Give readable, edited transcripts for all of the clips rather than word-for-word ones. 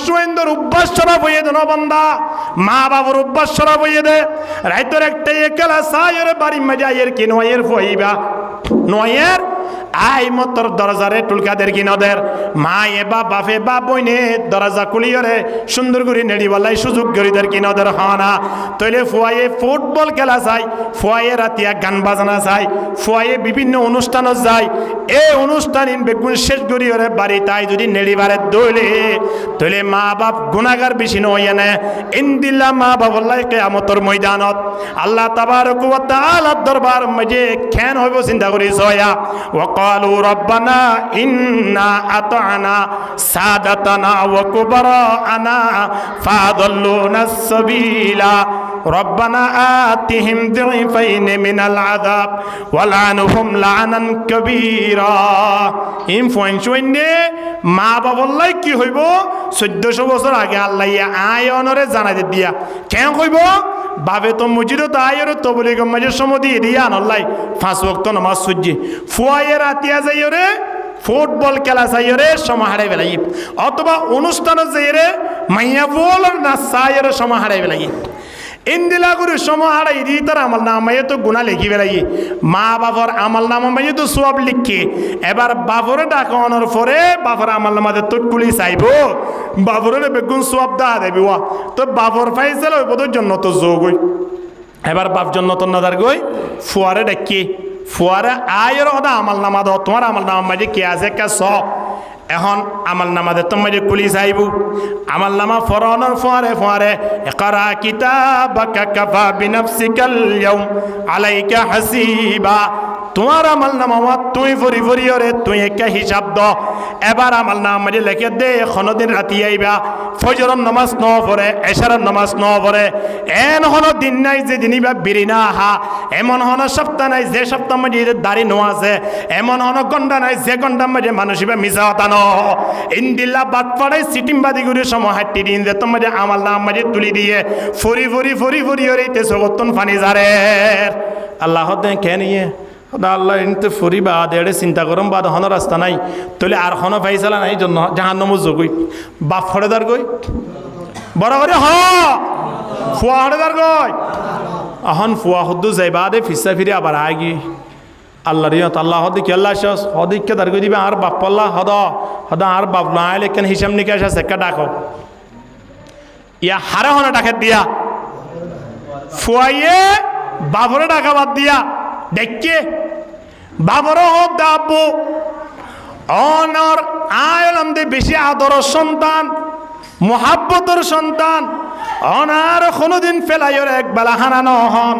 সুয়েন্দর অভ্যাস ছড়া বইয়ে দে বান্দা মা বাবার অভ্যাস ছড়া বইয়ে দে রাইতর একটা একেলা সাইয়ের বাড়ি মাঝে আইয়ের কি নয়ের ফইবা নয়ের আই মতর দরজারে টুলকাদের কি নদের মা এ বা বাপে বা বইনে দরজা কুলিয়রে সুন্দর করে নেড়িওয়ালাই সুযোগ গরিদের কি নদের হনা তইলে ফুয়ায়ে ফুটবল খেলা চাই ফুয়ায়ে রাতিয়া গান বাজানা চাই ফুয়ায়ে বিভিন্ন অনুষ্ঠানও যায় এই অনুষ্ঠান বেগুন শেষ গরিয়রে বাড়ি তাই যদি নেড়িবারে দইলে তইলে মা বাপ গুনাহগার বেশি নয় না ইনদিল্লা মা বাবুল্লাহ কিয়ামতের ময়দানত আল্লাহ তাবারক ওয়া তাআলা দরবার মাঝে কেন হইব চিন্তা করি জয়া وقالوا ربنا إنا أطعنا سادتنا وكبراءنا فأضلونا السبيل ربنا آتهم ضعفين من العذاب ولعنهم لعنا كبيرا ইম ফয়নশনে মা বাবুল্লাহ কি হইব 1400 বছর আগে আল্লাহ আয়নরে জানাই দিয়া কেন হইব বাবে তো মসজিদে তো আয়রে তো বলি গম্মাজের সমদি দিয়া আল্লাহ 5 ওয়াক্ত নামাজ সুজি ফুয়ায়ে রাতিয়া যাইরে ফুটবল খেলা চাইরে সমাহারে বেলাই অথবা অনুষ্ঠান যাইরে মাইয়া বল না চাইরে সমাহারে বেলাই ইন্দিলা করে সমাহারাই দি তার আমল নামায়ে তো গুনাহ লিখি বেলাই মা বাবার আমল নামা মাইয়ে তো সওয়াব লিখি এবার বাবরে ডাকানোর পরে বাবার আমল নামাতে তুটকুলি চাইবো বাবরে বেগুন সওয়াব দা দেবি ওয়া তো বাবর ফাইসাল হইব তো জান্নাত যোগ হই এবার বাপ জান্নাত নাদার গই ফুয়ারে ডাকি ফুয়ারে আয়ের ওদা আমল নামা দাও তোমার আমল নামা মাঝে কে আছে কে স এখন আমল নামাতে তোমার কুলি চাইব আমল নামা ফরানোর ফুয়ারে ফুয়ারে ইকরা কিতাবাকা কাফা বিনাফসিকাল ইয়াউম আলাইকা হাসিবা তোমার আমল নামা তুই ফরি ফরিয়রে তুই একটা হিসাব দ এবার আমল নামা মাঝে লিখে দে কোনদিন রাতি আইবা ফজরের নামাজ ন পড়ে এশারের নামাজ ন পড়ে এন হলো দিন নাই যে দিনই বা বিরিনা আহা এমন হলো সপ্তাহ নাই যে সপ্তাহ মাঝে দাড়ি নো আছে এমন হলো গন্ডা নাই যে গন্ডার মাঝে মানুষ বা মিছা হতা ন ইন্দিল্লা বাদ পড়াই সিটিমবাদি করে সময় হাঁটি দিন যে তোমার আমল নামা মাঝে তুলি দিয়ে ফরি ফরি ফরি ফরি ওরেতে সগতন ফানি জারে আল্লাহ দে কে নিয়ে আল্লাহ এনতে ফুরি বা দেড়ে চিন্তা করম বা হন রাস্তা নাই তাহলে আর হন ফাইসালা নাই জন্য জাহান্নাম যোগই বাপ ফড়েদার গই বড় করে হ ফুয়া হড়েদার গই এখন ফুয়া হদ্দু যাইবা দে ফিসা ফিরে আবার আগি আল্লাহ রিয়ত আল্লাহ হদি কি আল্লাহ শেষ হদিকে দার গই দিবে আর বাপ পাল্লা হদ হদ আর বাপ নাই লেখেন হিসাব নিকাশ আছে একটা ডাকো ইয়া হারে হনে ডাকে দিয়া ফুয়াইয়ে বাপরে ডাকা বাদ দিয়া দেখে বাবর দাবো অনর আয়লাম দে বেশি আদরের সন্তান মোহাব্বতের সন্তান অনার কোনোদিন ফেলাইয়ের এক বেলা হানা নহন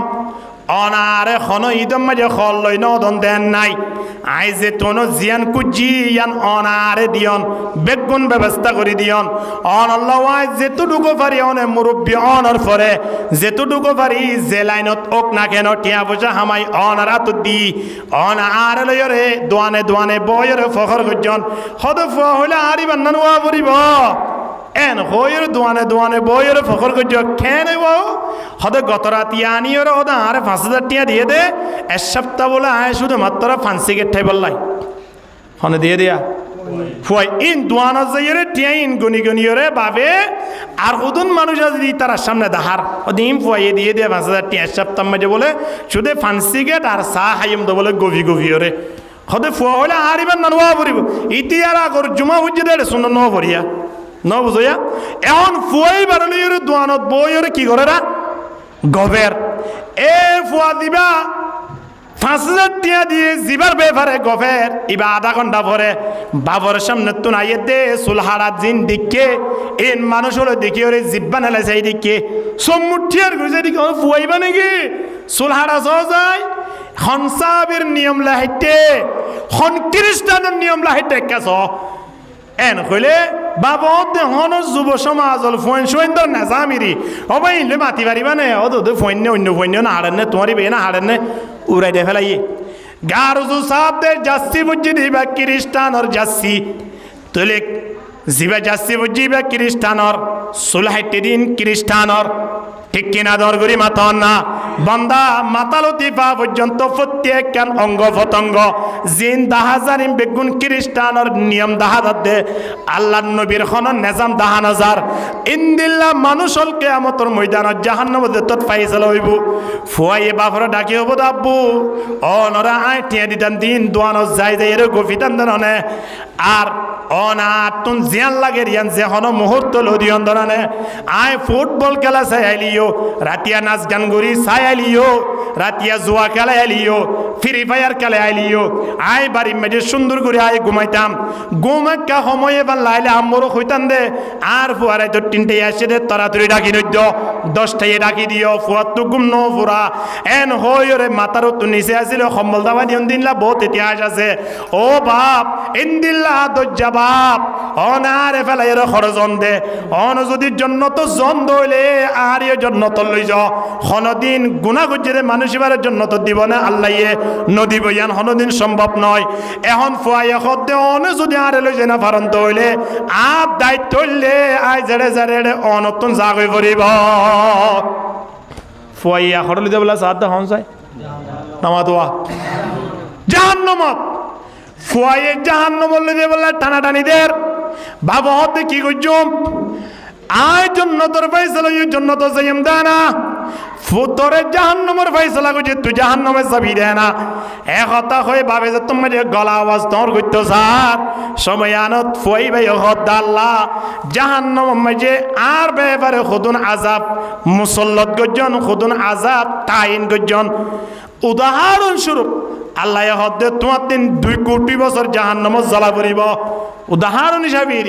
অনারে খন ঈদম মাঝে খল লই নদন দেন নাই আই যে তোনো জিয়ান কুজি ইয়ান অনারে দিয়ন বেগুন ব্যবস্থা করে দিয়ন অন আল্লাহ আই যেতুটুকু পারি অনে মুরব্বী অনর পরে যেতুটুকু পারি যে লাইনত ওক না কেন টিয়া পয়সা হামাই অনার আত দি অন আর লইরে দোয়ানে দোয়ানে বয়রে ফখর গজন হদ ফুয়া হইলে আরি বান্না নোয়া পড়িব এন হইর দোয়ানে দোয়ানে বইয়ের ফখর গজ খেনে বাও হদে গত রাতি আনিয়র ওদা আর 5000 টিয়া দিয়ে দে এক সপ্তাহ বলে আয় শুধু মাত্র ফান্সি গেঠাই বললাই হনে দিয়ে দিয়া ফুয়াই ইন দোয়ানা যাইরে টিয়া ইন গনি গনিয়রে বাবে আর হুদুন মানুষ যদি তার সামনে দাহার ওদিন ফুয়াই দিয়ে দিয়ে 5000 টিয়া এক সপ্তাহ মাঝে বলে শুধু ফান্সি গেট আর সা হাইম দো বলে গভি গভিয়রে হদে ফুয়া হলে আরিবার নানুয়া পড়িব ইতিয়ার আগর জুমা হুজ্জে দে শুন ন পড়িয়া ন বুঝয়া এখন ফুয়াই বারলির দোয়ানত বইয়ের কি করে না গবের এ ফুয়া দিবা 5000 টিয়া দিয়ে জিবার বেফারে গফের ইবা আধা ঘন্টা পরে বাবর সামনে তো নাইয়ে দে সুলহারা জিন দিকে এন মানুষ হলো দেখি ওরে জিব্বা নালে সেই দিকে সম্মুঠিয়ার গুজে দিকে ফুয়াইবা নাকি সুলহারা যায় হনসাবের নিয়ম লাহিতে হন খ্রিস্টানের নিয়ম লাহিতে কেস এন কইলে বাবা হন যুব সমাজল ফোন সৈন্দর নাজামিরি অবাই ইলে মাতি পারিবা নে ও তো ফোন অন্য ফোন না হাড়েন তোমারই বে না হাড়েন উড়াই দে ফেলাই গারুজু সাবদের জাসি বুঝি দিবা খ্রিস্টানর জাসি তোলে জিবা জাসি বুঝি বা খ্রিস্টানর সুলহাইতে দিন খ্রিস্টানর ঠিক কিনা দরগরি মাতন না বান্দা মাতালতি পা পর্যন্ত প্রত্যেক কান অঙ্গ প্রত্যঙ্গ জিন দাহাজারিম বেগুন খ্রিস্টানের নিয়ম দাহাদার দে আল্লাহ নবীর খন নেজাম দাহানাজার ইন্দিল্লা মানুষ হল কেয়ামতর ময়দানত জাহান্নাম তত ফাইসালা হইব ফুয়াইয়ে বাফর ডাকি হব দাব্বু ও নরা আয় টিয়া দিতাম দিন দোয়ানো যাই যাই এর গফিতান দানে আর অনা তুন জিয়ান লাগে রিয়ান যে হন মুহূর্ত লদিয়ন ধরানে আয় ফুটবল খেলা চাই আইলিও রাতিয়া নাচ গান গরি চাই আইলিও রাতিয়া জুয়া খেলা আইলিও ফ্রি ফায়ার খেলা আইলিও আয় বাড়ি মেজে সুন্দর করে আয় ঘুমাইতাম ঘুমাক্কা সময় এবার লাইলে আমরও হইতাম দে আর ফুয়ারাই তো তিনটাই আসে দে তাড়াতাড়ি ডাকি নদ্য 10টায় ডাকি দিও ফুয়ার তো ঘুম ন ফুরা এন হই রে মাতার তো নিচে আসিল সম্বল দাবা দিন দিনলা বহুত ইতিহাস আছে ও বাপ ইন্দিল্লা দজ্জা বাপ অনারে ফেলাই এর খরজন দে অন যদি জন্নত জন দইলে আর এ জন্নত লই যাও হনদিন গুনাহ গুজরে মানুষ এবারের জন্নত দিব না আল্লাহ ইয়ে নদী বইয়ান হনদিন সম্ভব নয় এখন ফুয়াইয়া খদ্দে অন যদি আরে লই যায় না ফারন্ত হইলে আপ দায়িত্ব হইলে আই জেড়ে জেড়ে অনতন জাগ হয়ে পড়িব ফুয়াইয়া খড় লিতে বলা সাদ হন যায় নামা দোয়া জাহান্নামত ফুয়াইয়ে জাহান্নাম লিতে বলা টানাটানিদের বাবা হতে কি করছুম আয় জন্নতর ফয়সালা ইউ জন্নত যাইম দানা ফুতরে জাহান্নামের ফয়সালা কইছে তুই জাহান্নামে যাবি দেনা একতা হয়ে ভাবে যে তুমি যে গলা আওয়াজ তোর কইত স্যার সময় আনত ফুয়াই ভাই হদ আল্লাহ জাহান্নাম মাঝে আর বেবারে খুদুন আযাব মুসল্লত গজন খুদুন আযাব তাইন গজন উদাহরণ স্বরূপ আল্লাহ হদ তোমার দিন 2 কোটি বছর জাহান্নামে জ্বালা পড়িব উদাহরণ হিসাবে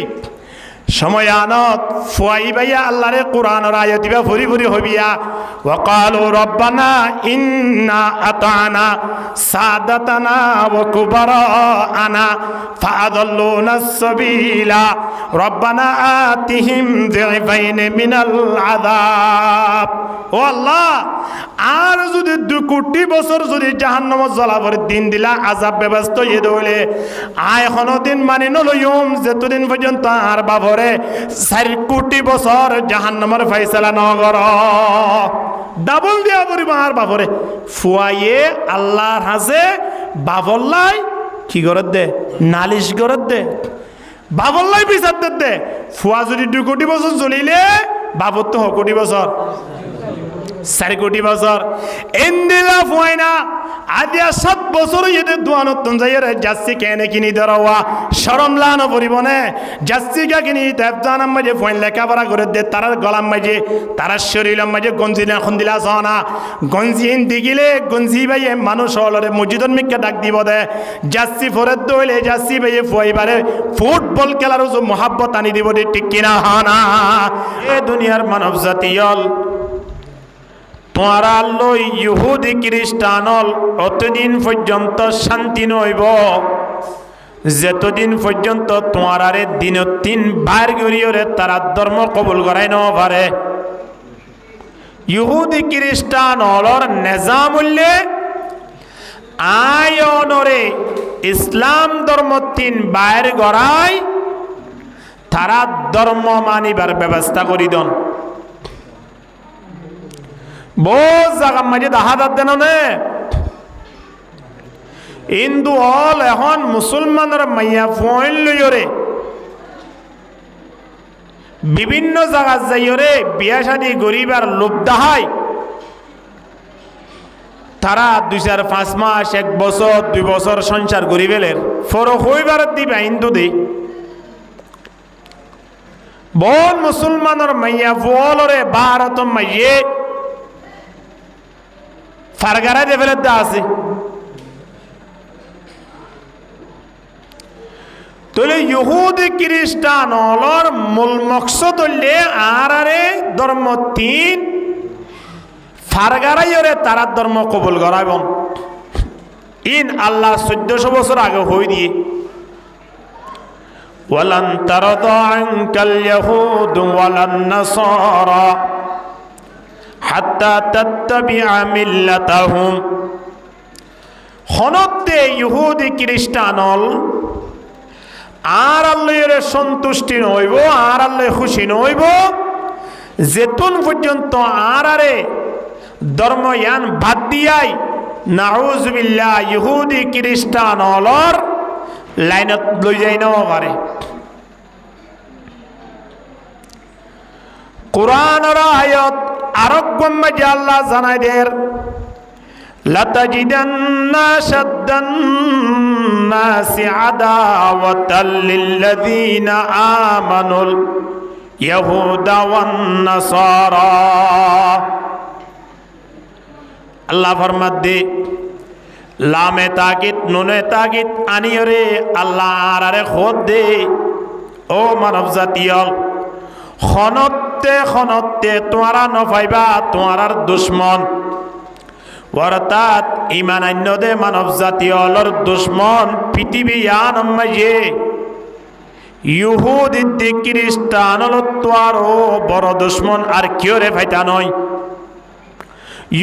সময় আনত ফুয়াই ভাইয়া আল্লাহরে কোরআনের আয়াত দিবা ফুরি ফুরি হবিয়া ওয়াকালু রব্বানা ইন্না আতানা সাদাতানা ওয়া কুবারানা ফাআদাল্লুনা সাবিলা রব্বানা আতিহিম যিফাইন মিনাল আযাব ও আল্লাহ আর যদি 2 কোটি বছর যদি জাহান্নামে জ্বলাবার দিন দিলা আযাব ব্যবস্থা ইয়ে দইলে আয় কোনো দিন মানি নলইম যতদিন পর্যন্ত আর বাবর 4 কোটি বছর জাহান্নামের ফয়সালা ন কর ডাবল দিয়া পরিব আর বাবরে ফুয়াইয়ে আল্লাহর হাজে বাবল্লাই কি করত দে নালিশ করত দে বাবল্লাই বিচার দে ফুয়া যদি 2 কোটি বছর জ্বলিলে বাবর তো 1 কোটি বছর 4 কোটি বছর এন্দিলা ফুয়াইনা আদিয়া 7 বছর ইতে দোয়ানতন যাইরে জাসি কেনে কিনি দরওয়া শরম লানো পরিবনে জাসি কা কিনি তাবদানাম মাঝে ফোন লেখাপড়া করে দে তার গলাম মাঝে তার শরীরম মাঝে গঞ্জিনা খন্দিলা সনা গঞ্জিন দিগিলে গঞ্জি ভাইয়ে মানুষ হলরে মসজিদন মিকে ডাক দিব দে জাসি ফরত দইলে জাসি ভাইয়ে ফুয়াইবারে ফুটবল খেলার যে মোহাব্বত আনি দিব দে ঠিক কিনা হানা এ দুনিয়ার মানব জাতিয়ল তোমারা লই ইহুদি খ্রিস্টানল অতদিন পর্যন্ত শান্তি নইব যতদিন পর্যন্ত তোমারে দিন 3 বার গরিয়রে তারা ধর্ম কবুল করাই ন পারে ইহুদি খ্রিস্টানলর নেজামুল্লে আয়নরে ইসলাম ধর্ম 3 বার গড়াই তারা ধর্ম মানিবার ব্যবস্থা করি দন বহুত জায়গা মাঝে দাহাদার দেন হিন্দু হল এখন মুসলমানের মাইয়া ফোন লইরে বিভিন্ন জায়গা যাইরে বিয়া শাদী গরিবার লোভ দাহাই তারা 2-4-5 মাস 1 বছর 2 বছর সংসার গরিবেলের ফরক হইবার দিবা হিন্দু দি বল মুসলমানের মাইয়া ফলরে ভারত মাইয়ে ফারগারা দেবের দা আছে তাহলে ইহুদি খ্রিস্টান হলর মূল মকসদ হইলে আরে ধর্ম 3 ফারগারাইরে তারা ধর্ম কবুল করাইব ইন আল্লাহ 1400 বছর আগে হই দিয়ে ওয়ালান তারদা আনকাল ইয়াহুদ ওয়ালান নাসারা হাত্তা তাত্তাবিআ মিল্লাতাহুম হনতে ইহুদি খ্রিস্টানল আর আল্লাহর সন্তুষ্টি নইব আর আল্লাহ খুশি নইব যেতুন পর্যন্ত আরে ধর্ম ইয়ান বাদ দিয়াই নাউজুবিল্লাহ ইহুদি খ্রিস্টান অলর লাইনত লই যাই নাও পারে। কুরআনের আয়াত আরোগ্যম যে আল্লাহ জানাই দের লাতাজিদান্না শাদ্দান নাসি আদাওয়াতাল লিল্লাযিনা আমানুল ইয়াহুদা ওয়ান নাসারা। আল্লাহ ফরমাত দে লামে তাকিদ নুনে তাকিদ আনিয়রে আল্লাহ আরে খোদ দে ও মানব জাতীয় খনতে খনতে তোমারা নফাইবা তোমার দুশ্মন অর্থাৎ ইমান আন্যদে মানব জাতীয়র দুশ্মন পৃথিবী আনম্মাইয়ে ইহুদি খ্রিস্টান তোয়ার ও বড় দুশ্মন আর কেউ রে ফাইতা নয়।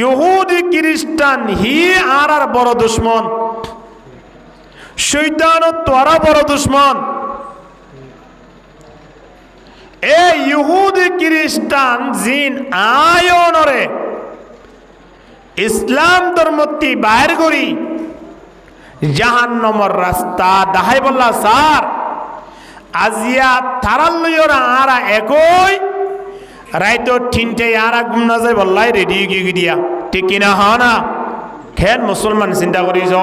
ইহুদি খ্রিস্টান হি আর বড় দুশ্মন, শয়তান তোরা বড় দুশ্মন। এ ইহুদি খ্রিস্টান জিন আয়নরে ইসলাম ধর্মটি বাইর করি জাহান্নামের রাস্তা দাহাই বললা স্যার আজিয়া তারাল লইরা আরা একই রাইতো ঠিনটে আরা ঘুম না যায় বললাই রেডি গিয়ে দিয়া ঠিক কিনা হ না খেন মুসলমান চিন্তা করিছ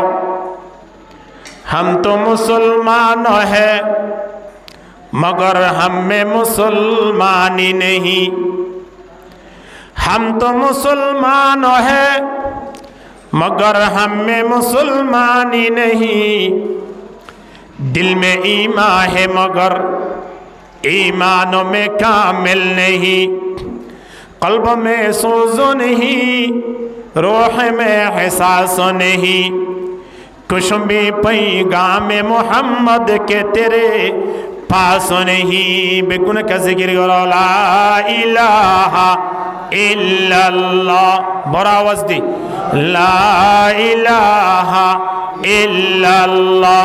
हम तो मुसलमान है मगर हम में मुसलमानी नहीं। हम तो मुसलमान है मगर हम में मुसलमानी नहीं। दिल में ईमान है मगर ईमानों में कामिल नहीं। कल्ब में सोजो नहीं रूह में एहसास नहीं। कुछ भी पैगाम मोहम्मद के तेरे पास नहीं। बेगुन का जिक्र करो ला इलाहा इल्लल्लाह बड़ा आवाज दी ला इलाहा इल्लल्लाह।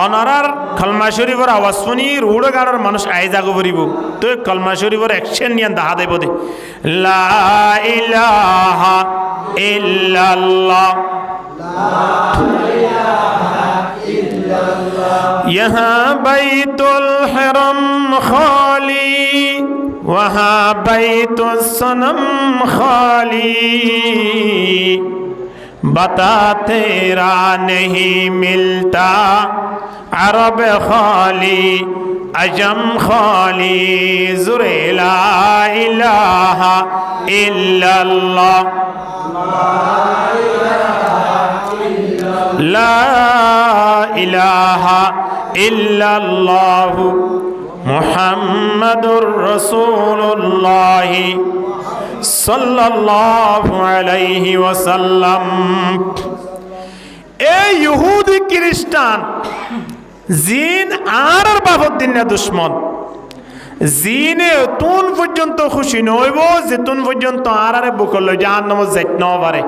অনারার কলমা শরীফের আওয়াজ শুনি রুড় গাড়ার মানুষ আই জাগো পড়িব তো কলমা শরীফের অ্যাকশন নিয়ে দেখা দেব দে লা ইলাহা ইল্লাল্লাহ यहाँ बैतुल हरम खाली वहाँ बैतुल सनम खाली। बता तेरा नहीं मिलता अरब खाली अजम खाली। ज़ुरे ला इलाहा इल्लल्लाह ला इलाहा इल्लल्लाह मुहम्मदुर रसूलुल्लाह सल्लल्लाहु अलैहि वसल्लम। ए यहूदी ख्रिस्टान জিন আর বাবদ দিন না দুশ্মন। জিনে তুন পর্যন্ত খুশি নইব যে তুন পর্যন্ত আর বুকল জাহান্নাম যাইত না পারে।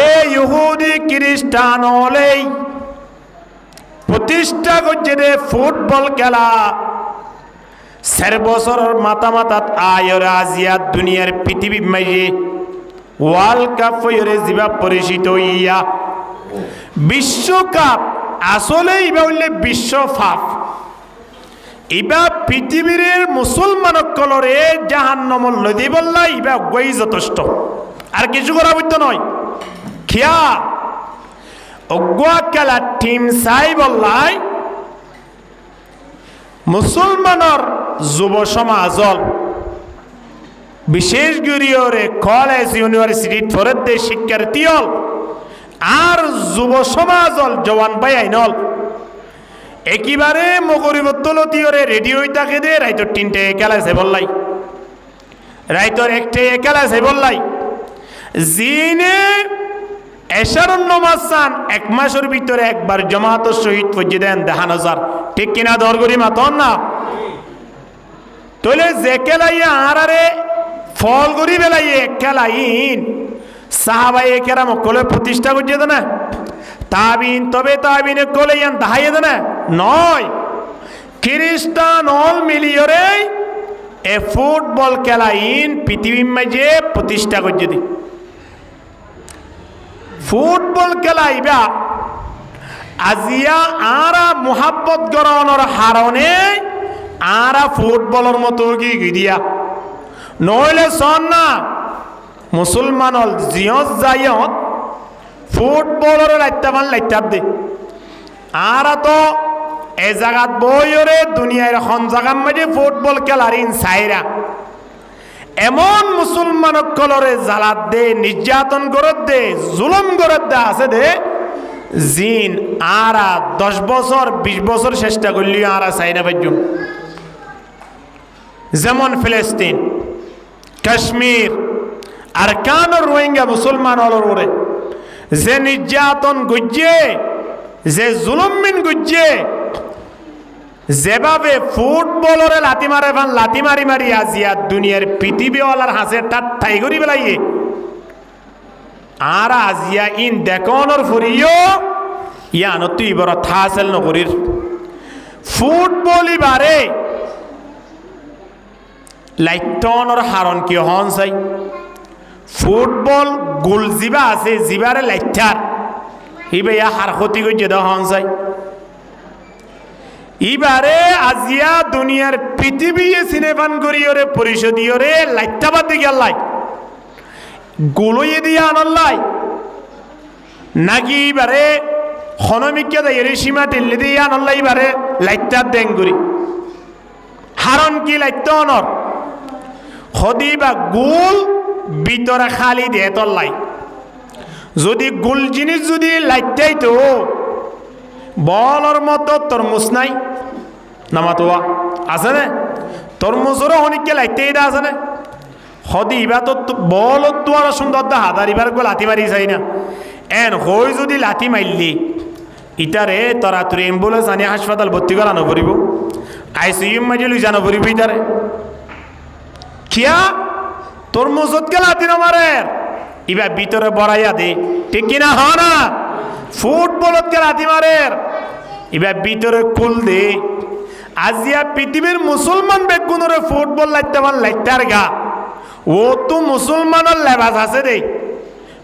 এ ইহুদি খ্রিস্টান হলেই প্রতিষ্ঠা করছে রে ফুটবল খেলা 4 বছরের মাথা মাথাত আয়রে আজিয়া দুনিয়ার পৃথিবী মাইয়ে ওয়ার্ল্ড কাপ হইরে জিবা পরিচিত ইয়া বিশ্বকাপ আসলে ইবা হইলে বিশ্ব ফাপ ইবা পৃথিবীর মুসলমান কলরে জাহান্নামল নদী বললা ইবা গই যথেষ্ট আর কিছু করা বইতো নয়। খিয়া অগুয়া খেলা টিম চাই বললাই মুসলমানের যুব সমাজল বিশেষ করে কলেজ ইউনিভার্সিটি ফরেদে শিক্ষার্থী হল আর যুব সমাজল জওয়ান ভাই আইনল একেবারে মগরিবত্তলতিওরে রেডিও তাকে দে রাইতর 3টে খেলাছে বললাই রাইতর 1টে খেলাছে বললাই জিনে এশারুন নমাসান 1 মাসের ভিতরে একবার জামাতের শহীদ ফজি দেন দেখানো যার ঠিক কিনা দরগরি মাতন না তোলে যে খেলাইয়া আরারে ফল গরি বেলাইয়ে খেলাইন সাহাবায়ে কেরাম কোলে প্রতিষ্ঠা করছে না তাবিন তবে তাবিনে কোলে ইয়ান দাহাইয়ে না নয় খ্রিস্টান অল মিলিয়রে এ ফুটবল খেলা ইন পৃথিবীর মাঝে প্রতিষ্ঠা করছে দি ফুটবল খেলা ইবা আজিয়া আরা মোহাব্বত গরণর হারণে আরা ফুটবলের মতো গিয়া নইলে সন না মুসলমানল জিয়ত যাইয়ত ফুটবলের লাইটাবান লাইটাব দে আরা তো এ জায়গাত বইরে দুনিয়ার এখন জায়গার মাঝে ফুটবল খেলার ইন সাইরা এমন মুসলমান কলরে জালাত দে নির্যাতন করত দে জুলুম করত দে আছে দে জিন আরা 10 বছর 20 বছর চেষ্টা করলি আরা চাইনা পাইজুম যেমন ফিলিস্তিন কাশ্মীর আর কান রোহিঙ্গা মুসলমান অলরে যে নির্যাতন গুজে যে জুলুমিন গুজে যেভাবে ফুটবলরে লাতি মারে ভান লাতি মারি মারি আজিয়া দুনিয়ার পৃথিবীওয়ালার হাসে ঠাই করি বেলাইয়ে আর আজিয়া ইন দেখনর ফুরিও ইয়ান তুই বড় থাসেল নকরির ফুটবলই বারে লাইটনর হারণ কি হন চাই ফুটবল গোল জিবা আছে জিবারে লাইটার হিবে ইয়া হার ক্ষতি করছে দা হন চাই ইবারে আজিয়া দুনিয়ার পৃথিবী সিনেফান করিওরে পরিষদীয়রে লাইটাবাদ দিকে আল্লাহ গোলইয়ে দিয়ে আনল্লাই নাকি ইবারে খনমিকা দেয় সীমা টেল্লি দিয়ে আনল্লাই ইবারে লাইটার দেন করি হারণ কি লাইট অনর হদি বা গোল ভিতরে খালি দিয়ে তল্লাই যদি গোল জিনিস যদি লাইটাই তো বলর মতো তরমুজ নাই নামাতোয়া আছে না তরমুজেরও অনেককে লাইটাই দা আছে না হদি ইবা তো বল তো আর সুন্দর দা হাদার ইবার গো লাথি মারি যাই না এন হই যদি লাথি মারলি ইটারে তোরা তুই অ্যাম্বুলেন্স আনি হাসপাতাল ভর্তি করা নপরিব আইসিইউ মাঝে লই জানো পরিব ইটারে কিয়া তোর মজতকে লাথি নমারে ইবা ভিতরে বড়াইয়া দে ঠিক কিনা হ না ফুটবলতকে লাথি মারে ইবা ভিতরে কুল দে আজিয়া পৃথিবীর মুসলমান বেগুনরে ফুটবল লাইতে মান লাইতার গা ও তো মুসলমানের লেবাস আছে রে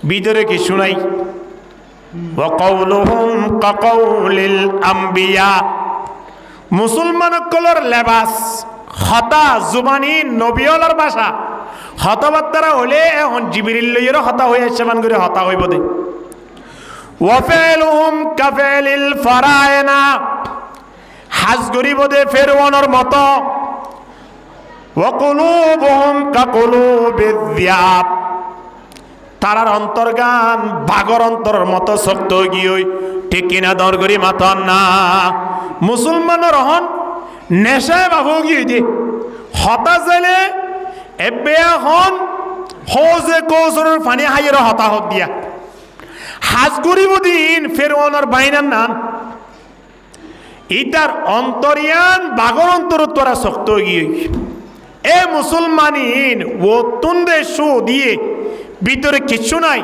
ভিতরে কিছু নাই ওয়াকাউলুহুম কাকাউলিল আম্বিয়া মুসলমান কলর লেবাস হতা জুবানি নবিয়লার ভাষা হতবার্তারা হলে এখন জিবরিল লইয়ের হতা হয়ে সেমান করে হতা হইব দে ওয়াফিলুহুম কাফিলিল ফারায়না হাজ গরিব দে ফেরওয়ানোর মতো ওয়াকুলুবুহুম কাকুলুবিয যিয়াব তারার অন্তর্গান বাগর অন্তরের মতো শক্ত গিয়ে ঠিক কিনা দর করি মাতন না মুসলমানের হন নেশায় বাবু গিয়ে দে হতাশ হলে এবে এখন হজে কৌশলের ফানি হাইয়ের হতাহত দিয়া হাজ গরিব দিন ফেরওয়ানোর বাইনার নাম ইটার অন্তরিয়ান বাগর অন্তর তোরা শক্ত গিয়ে এ মুসলমানিন ও তুন্দে শো দিয়ে ভিতরে কিচ্ছু নাই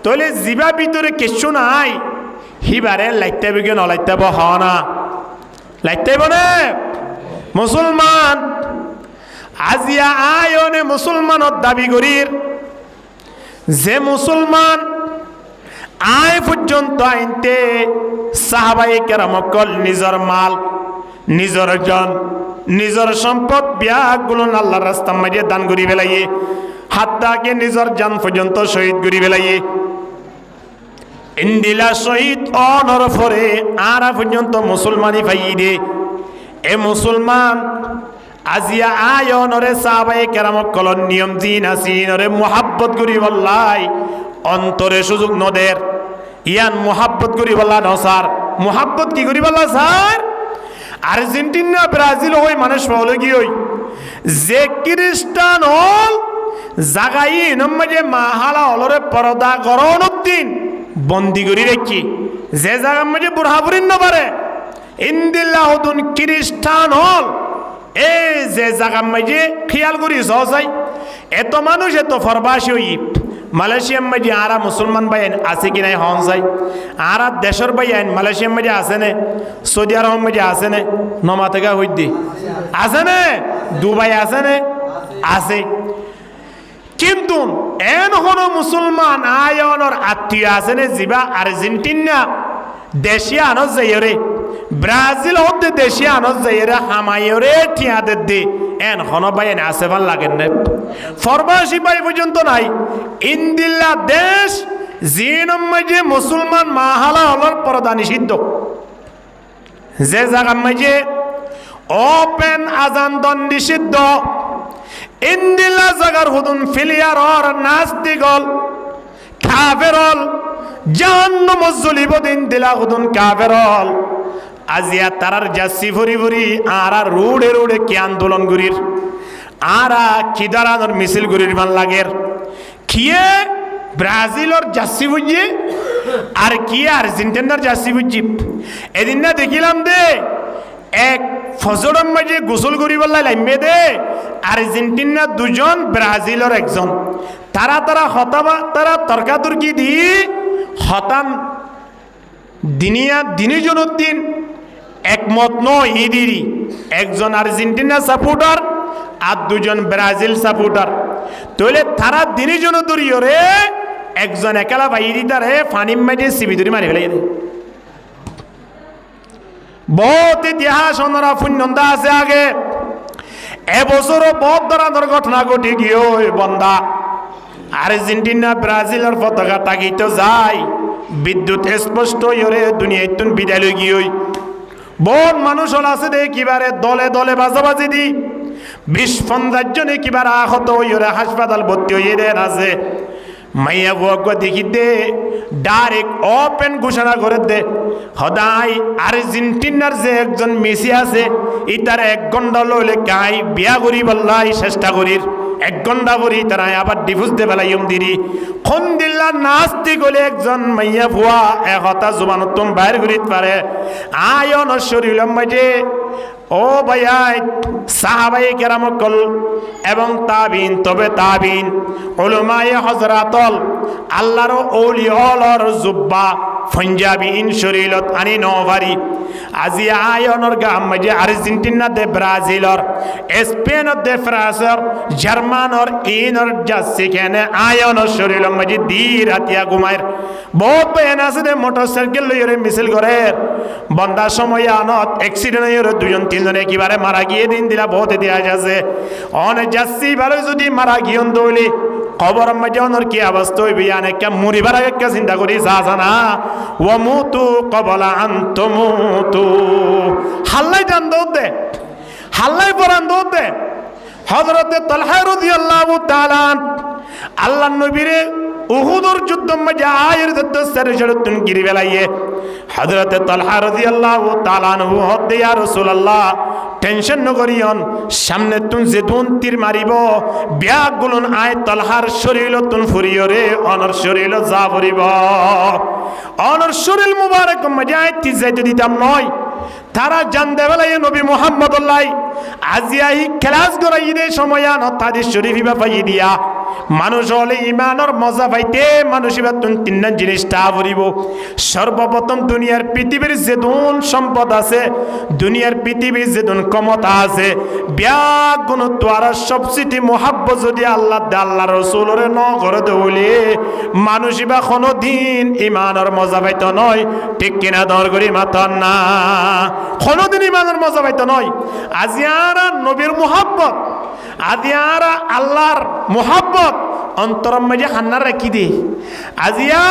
তাহলে জিবা ভিতরে কিচ্ছু নাই হিবারে লাইতে বিগে নলাইতে হ না লাইতে বনে মুসলমান আজিয়া আয়নে মুসলমানত দাবি করির যে মুসলমান আয় পর্যন্ত আইনতে সাহাবায়ে কেরামকল নিজের মাল নিজের জন নিজের সম্পদ ব্যাগগুলো আল্লাহর রাস্তার মাঝে দান করি ফেলাইয়ে হাত্তাকে নিজের জান পর্যন্ত শহীদ করি ফেলাইয়ে ইন্দিলা শহীদ অনর ফরে আরা পর্যন্ত মুসলমানি পাই দে এ মুসলমান আজিয়া আয়নরে সাহাবায়ে কেরামকল নিয়ম জিন আসিনরে মুহাব্বত করি বল্লাই অন্তরে সুযোগ নদের ইয়ান মুহাব্বত করি বল্লা নসার মুহাব্বত কি করি বল্লা স্যার আর্জেন্টিনা ব্রাজিল হই মানুষ হলো কি হই যে খ্রিস্টান হল জাগাই নম্মাজে মাহালা হলরে পরদা করণ দিন বন্দি করি রেখি যে জায়গার মাঝে বুড়াবুড়িন নবারে ইন্দিল্লাহদুন খ্রিস্টান হল এই যে জায়গার মাঝে খেয়াল করি সহসাই এত মানুষ এত ফরবাসী হই মালয়েশিয়ার মাঝে আরা মুসলমান ভাইয়েন আছে কি নাই হন যাই আরা দেশের ভাইয়েন মালয়েশিয়ার মাঝে আছে নে সৌদি আরবের মাঝে আছে নে নমা থেকে হইদি আছে নে দুবাই আছে না আছে কিন্তু এন হলো মুসলমান আয়নর আত্মীয় আছে না জিবা আর্জেন্টিনা দেশিয়া আনস যাইরে ব্রাজিল হতে দেশিয়া আনস যাইরে হামাইরে ঠিয়াদে দে এন হন ভাই এনে আছে ভাল লাগেন না ফরমাসি ভাই পর্যন্ত নাই ইন্দিল্লা দেশ জিনম মাঝে মুসলমান মাহালা হলর পর্দা নিষিদ্ধ যে জায়গা মাঝে ওপেন আজান দন নিষিদ্ধ ইন্দিল্লা জাগার হুদুন ফিলিয়ার অর নাস্তিগল কাফেরল জাহান্নাম জ্বলিব দিন দিলা হুদুন কাফেরল আজিয়া তারার জাসি ভরি ভরি আরা রোডে রোডে কি আন্দোলন গুরির আরা কি দাঁড়ানোর মিছিল গুরির ভাল লাগের কিয়ে ব্রাজিলর জাসি বুঝি আর কি আর্জেন্টিনার জাসি বুঝি এদিন না দেখিলাম দে এক ফজরের মাঝে গোসল করিবার লাইমে দে আর্জেন্টিনা দুজন ব্রাজিলর একজন তারা তারা হতাবা তারা তর্কাতর্কি দি হতান দিন একমত নয় ইদিরি একজন আর্জেন্টিনা সাপোর্টার আর দুজন ব্রাজিল সাপোর্টার তাহলে তারা দিনজন দূরিয়রে একজন একালা বাইরি তারে ফানিম মাঝে সিবিদুরি মারি ফেলে বহুত ইতিহাস ওনারা পুণ্যন্দা আছে আগে এবছরও বহুত ধরনের ঘটনা ঘটে গিয়ে বন্দা আর্জেন্টিনা ব্রাজিলের পতাকা তাকিতে যায় বিদ্যুৎ স্পষ্ট ইরে দুনিয়ায় তুন বিদায় লই গিয়ে বহুত মানুষ আছে দে কিবারে দলে দলে বাজাবাজি দি 20-50 জনে কিবারে আহত ইরে হাসপাতাল ভর্তি হয়ে দেন আছে মাইয়া বুয়া দেখি দে ডাইরেক্ট ওপেন ঘোষণা করে দে সদায় আর্জেন্টিনার যে একজন মেসি আছে ইতার 1 ঘন্টা লইলে কাই বিয়া করি বললাই চেষ্টা করির 1 ঘন্টা পরি তারা আবার ডিভোর্স দে বেলাইম দিরি কোন দিল্লা নাস্তি গলে একজন মাইয়া বুয়া একতা জুবানত তুম বাইর করিত পারে আয়ন শরীরম মাঝে ও ভাইয়াই সাহাবাই কেরামকল এবং তাবিন তবে তাবিন উলামায়ে হযরাতল আল্লাহর ওলিয়লর জুব্বা পাঞ্জাবি ইন শরীলত আনি নভারি আজি আয়নর গাম মাঝে আর্জেন্টিনা দে ব্রাজিলর স্পেন দে ফ্রান্সর জার্মানর ইনর জাসি কেনে আয়নর শরীরম মাঝে দি রাতিয়া ঘুমায়ের বহুত বেন আছে দে মোটরসাইকেল লইরে মিছিল করে বন্দা সময় আনত অ্যাক্সিডেন্ট হইরে দুজন তিনজন একেবারে মারা গিয়ে দিন দিলা বহুত ইতিহাস আছে অনে জাসি ভালো যদি মারা গিয়ন দইলি কবর মাঝে অনর কি অবস্থা হইবে আনে কে মরিবার আগে কে চিন্তা করি জানা ওয়া মুতু ক্বাবলা আন তুমুতু হাল্লাই জান দে হাল্লাই পরান দে হযরতে তালহা রাদিয়াল্লাহু তাআলা আল্লাহর নবীরে উহুদের যুদ্ধ মাঝে আয়ের যুদ্ধ সেরে তুন গিরি বেলাইয়ে হযরতে তালহা রাদিয়াল্লাহু তাআলা আনহু হদ্দে ইয়া রাসূলুল্লাহ টেনশন নগরিয়ন সামনে তুন যে দুন তীর মারিব ব্যাগ গুলন আয় তালহার শরীর তুন ফুরিয়রে অনর শরীর যা ফুরিব অনর শরীর মুবারক মাঝে আয় তি যাইতে দিতাম নয় তারা জানতে বেলায় নবী মুহাম্মদুল্লাহ আজিয়াই ক্লাস করাই দে সময় আন তাদের শরীফ পাই দিয়া মানুষ হলে ইমানের মজা পাইতে মানুষ তুন তিনটা জিনিসটা ফুরিব সর্বপ্রথম দুনিয়ার পৃথিবীর যে দুন সম্পদ আছে দুনিয়ার পৃথিবীর যে দুন ক্ষমতা আছে ব্যাগ গুণ তোয়ারা সবচেয়ে মোহাব্বত যদি আল্লাহ দে আল্লাহ রসুলরে ন করে দেবলে মানুষ বা কোনো দিন ইমানের মজা পাইত নয় ঠিক কিনা দর করি মাতন না কোনোদিন ইমানের মজা পাইত নয় আজিয়ারা নবীর মোহাব্বত আজিয়ারা আল্লাহর মোহাব্বত অন্তরম মাঝে হান্নার রাখি দে আজিয়া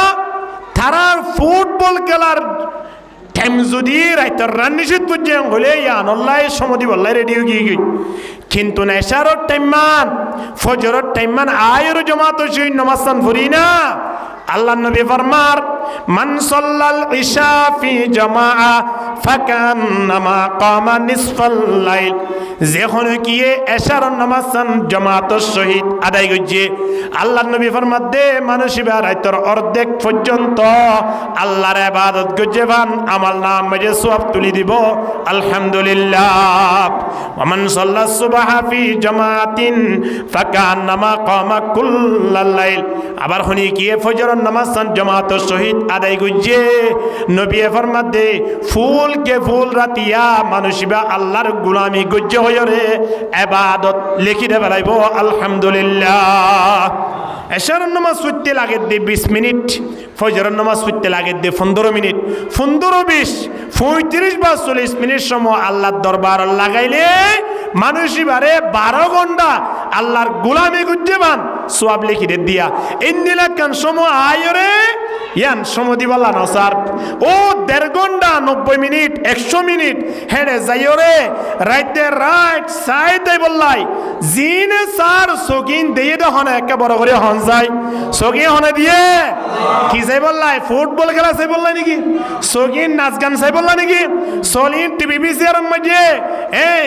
তারার ফুটবল খেলার টাইম যদি রাইতর রান নিষেধ পর্যন্ত হলে ইয়ানল্লাই সমদি বল্লাই রেডি হয়ে গিয়ে কিন্তু নেশারর টাইমান ফজরের টাইমান আয়ের জমাত সেই নমাসান ফুরি না আল্লাহ নবী ফরমার মান সাল্লাল ইশা ফি জামাআ ফাকান্নামা কামা নিসফাল লাইল যখন কি এশার নামাজ জামাতের সহিত আদায় করছে আল্লাহ নবী ফরমাত দে মানুষ রাতের অর্ধেক পর্যন্ত আল্লাহর ইবাদত করছে ভান আমল নাম মাঝে সওয়াব তুলি দিব আলহামদুলিল্লাহ ওয়া মান সাল্লা সুবহা ফি জামাতিন ফাকান্নামা কামা কুল্লাল লাইল আবার হনি কি ফজর ফজরের নামাজ জামাতের সহিত আদায় গুজে নবী ফরমাতে ফুল কে ফুল রাতিয়া মানুষিবা আল্লাহর গোলামি গুজে হয়ে রে ইবাদত লিখি দে বেলাইব আলহামদুলিল্লাহ। এশারের নামাজ পড়তে লাগে 20 মিনিট, ফজরের নামাজ পড়তে লাগে 15 মিনিট, 15-20 35 বা 40 মিনিট সময় আল্লাহর দরবার লাগাইলে মানুষই বারে 12 ঘন্টা আল্লাহর গোলামি করতে পান সওয়াব লিখি দিয়া ইন্দিলা কান সময় আয়রে ইয়ান সমদি বলা না স্যার ও 1.5 ঘন্টা 90 মিনিট 100 মিনিট হেডে যাইরে রাইতে রাইট সাইতে বললাই জিনে স্যার সগিন দিয়ে দহনে একে বড় করে হন যায় সগিন হনে দিয়ে কি যাই বললাই ফুটবল খেলা চাই বললাই নাকি সগিন নাচ গান চাই বললা নাকি সলিন টিভি বিসিআর মধ্যে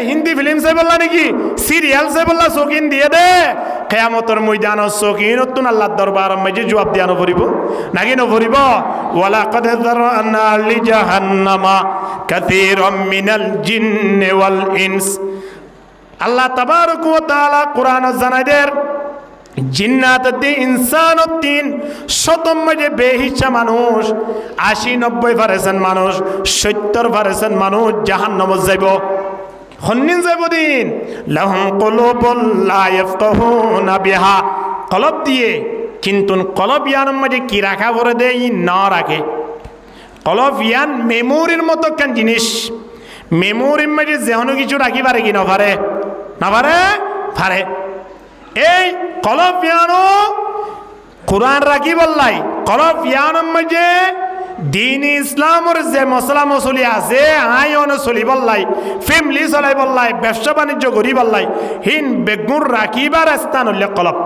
হিন্দি ফিল্ম চাই বললা নাকি সিরিয়াল চাই বললা সগিন দিয়ে দে কিয়ামতের ময়দানে সগিনতুন আল্লাহর দরবার মধ্যে জবাব দিয়ানো পড়িব নাকি নপড়িব ওয়ালা কাদ যারানা লি জাহান্নামা কাসীরাম মিনাল জিন্নি ওয়াল ইনস। আল্লাহ তাবারক ওয়া তাআলা কোরআন জানাইদের জিন্নাতদ্দিন ইনসানদ্দিন শতম মাঝে বেহিসা মানুষ 80-90% মানুষ 70% মানুষ জাহান্নামে যাইব। হন্নিন যাইব দিন লাহুম কুলুবুল লা ইয়াফকাহুনা বিহা কলব দিয়ে কিন্তু কলব ইয়ানের মাঝে কি রাখা পড়ে দেয় না রাখে। কলব ইয়ান মেমোরির মতো কেন জিনিস মেমোরির মাঝে যেহনো কিছু রাখি পারে কি না পারে না পারে পারে। এই কলব ইয়ানো কোরআন রাখি বললাই কলব ইয়ানের মাঝে দিন ইসলামের যে মশলা মশলি আছে আইন চলি বললাই ফ্যামিলি চলাই বললাই ব্যবসা বাণিজ্য করি বললাই হিন বেগুন রাখিবার স্থান হলে কলব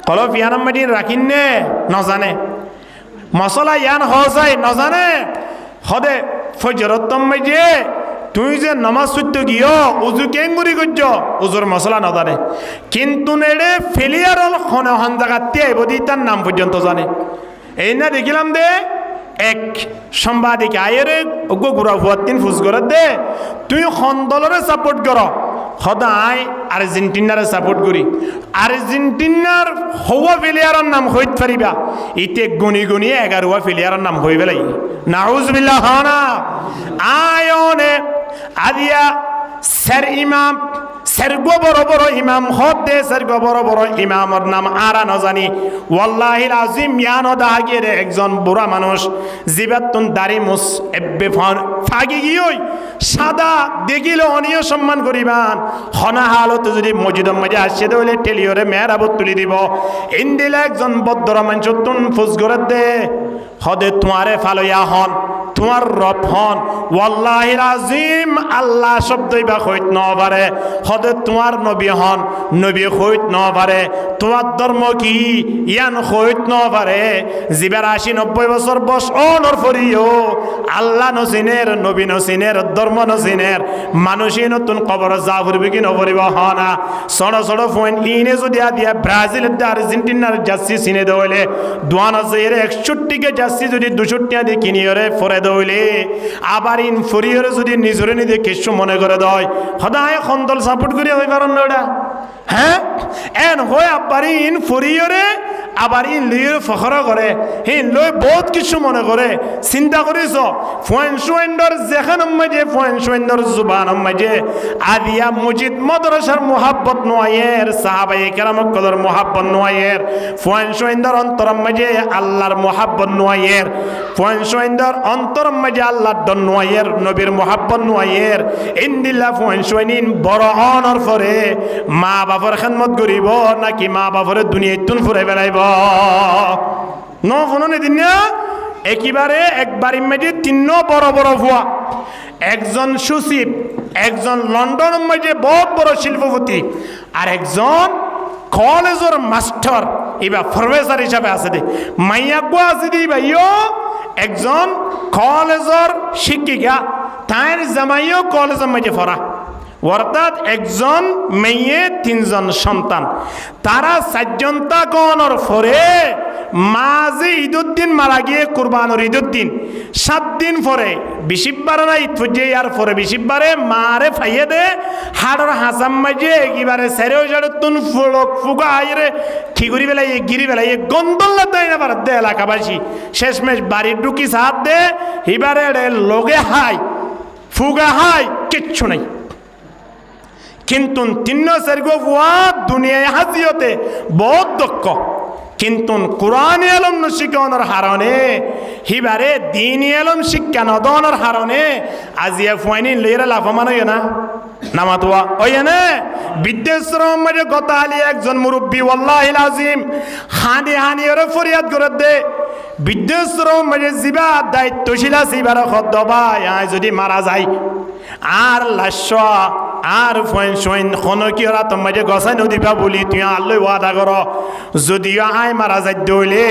কলব ইয়ানের মাঝে রাখিন নে নজানে মশলা ইয়ান হসাই নজানে হদে ফজরতম মাঝে তুই যে নামাজ পড়তে গিয়ে উজু কেঙ্গুরি করছ উজুর মশলা না জানে কিন্তু নেড়ে ফেলিয়ার হন জায়গাতে আইব দি তার নাম পর্যন্ত জানে। এই না দেখিলাম দে এক সাংবাদিক আয়ের গুড়া ভুয়ার দিন ফুস করে দে তুই দলরে সাপোর্ট কর সদায় আর্জেন্টিনারে সাপোর্ট করি আর্জেন্টিনার হওয়া প্লেয়ারের নাম হইতে পারিবা ইতে গুনি গুনি 11 প্লেয়ারের নাম হইবে লাগি নাউজুবিল্লাহ হানা আয়নে আদিয়া স্যার ইমাম স্যারগো বড় বড় ইমাম হতে স্যারগো বড় বড় ইমামর নাম আরা ন জানি ওয়াল্লাহিল আজিম ইয়ানো দাগের একজন বুড়া মানুষ জিবাতুন দাড়ি মুস এব্বে ফাগি গিয়ই সাদা দেখিলে অনিয় সম্মান করিবান হনা হালত যদি মসজিদের মাঝে আসছে দইলে টেলিওরে মেহরাবত তুলি দিব ইন্দিলা একজন বদ্র মানুষ তুন ফুস করে দে হদে তোমারে ফালইয়া হন তোমার রব হন ওয়াল্লাহিল আজিম আল্লাহ শব্দই বা হইত ন পারে হদে তোমার নবী হন নবী হইত ন পারে তোমার ধর্ম কি ইয়ান হইত ন পারে জিবার 80-90 বছর বস অনর ফরিও আল্লাহ নসিনের নবী নসিনের ধর্ম নসিনের মানুষই নতুন কবর যা ফুরবে কি নফরিব হনা ছোট ছোট পয়েন্ট ইনে যদি দিয়া ব্রাজিলের আর্জেন্টিনার জার্সি চিনে দেওয়ালে 2061 কে জার্সি যদি 200 টাকা দিয়ে কিনিয়রে ফরে দইলে আবার ইন ফরিয়রে যদি নিজরে নিদে কিছু মনে করে দয় সদায় খন্দল সাপোর্ট করি হই পারন না ওটা হ্যাঁ এন হয় আবার ইন ফরিয়রে আবার ইন লিয়র ফখরা করে হিন লই বহুত কিছু মনে করে চিন্তা করিস ফয়েনশুয়েন্ডর যেখান মাঝে ফয়েনশুয়েন্ডর জুবান মাঝে আদিয়া মসজিদ মাদ্রাসার মোহাব্বত নয়ের সাহাবায়ে কেরামক কদর মোহাব্বত নয়ের ফয়েনশুয়েন্ডর অন্তর মাঝে আল্লাহর মোহাব্বত নয়ের ফয়েনশুয়েন্ডর অন্তর মাঝে আল্লাহর দন নয়ের নবীর মোহাব্বত নয়ের ইন্দিল্লা ফয়েনশুয়েনিন বড় অনর ফরে মা বাবার খেদমত করিব নাকি মা বাবার দুনিয়ায় তুন ফুরে বেড়াইব ন ফোনে দিন না একেবারে একবার ইমেজে 3 বড় বড় ভুয়া একজন সুশীপ একজন লন্ডন মাঝে বহুত বড় শিল্পপতি আর একজন কলেজের মাস্টার এবার প্রফেসর হিসাবে আছে দে মাইয়াগো আছে দি ভাইও একজন কলেজের শিক্ষিকা তার জামাইও কলেজের মাঝে পড়া অর্থাৎ একজন মেয়ে 3 জন সন্তান তারা 4 জন তাকনের পরে মাঝে ঈদুদ্দিন মারা গিয়ে কুরবানোর ঈদুদ্দিন 7 দিন পরে বিশিববারে না ঈদ ফুজে আর পরে বিশিববারে মারে ফাইয়ে দে হাড়র হাসাম মাঝে একেবারে সেরেও জাড়তুন ফুলক ফুগা আইরে খিগুরি বেলাই গিরি বেলাই গন্দল্লা দেয় না পারে দে এলাকাবাসী শেষমেশ বাড়ির ঢুকি সাথ দে এবারে লোকে হাই ফুগা হাই কিচ্ছু নাই কিন্তু তিন্ন সেরগো ফুয়া দুনিয়ায় হাজিয়তে বহুত দক্ষ কিন্তু কোরআন এলম শিখানোর হারণে হিবারে দিন এলম শিক্ষা নদনের হারণে আজিয়া ফুয়াইনি লইরা লাভমান হইয় না নামাতুয়া ওই না বিদ্যাশ্রম মাঝে গতালি একজন মুরব্বী ওয়াল্লাহিল আজিম হানি হানি ওরে ফরিয়াদ করে দে বিদ্যাশ্রম মাঝে জিবা দায়িত্বশীল আছে এবার খদ্দ ভাই যদি মারা যায় আর লাশ আর ফোন সোন কোনো কি ওরা তোমার যে গসাই নদীবা বলি তুই আল্লই ওয়াদা কর যদিও আয় মারা যাই দইলে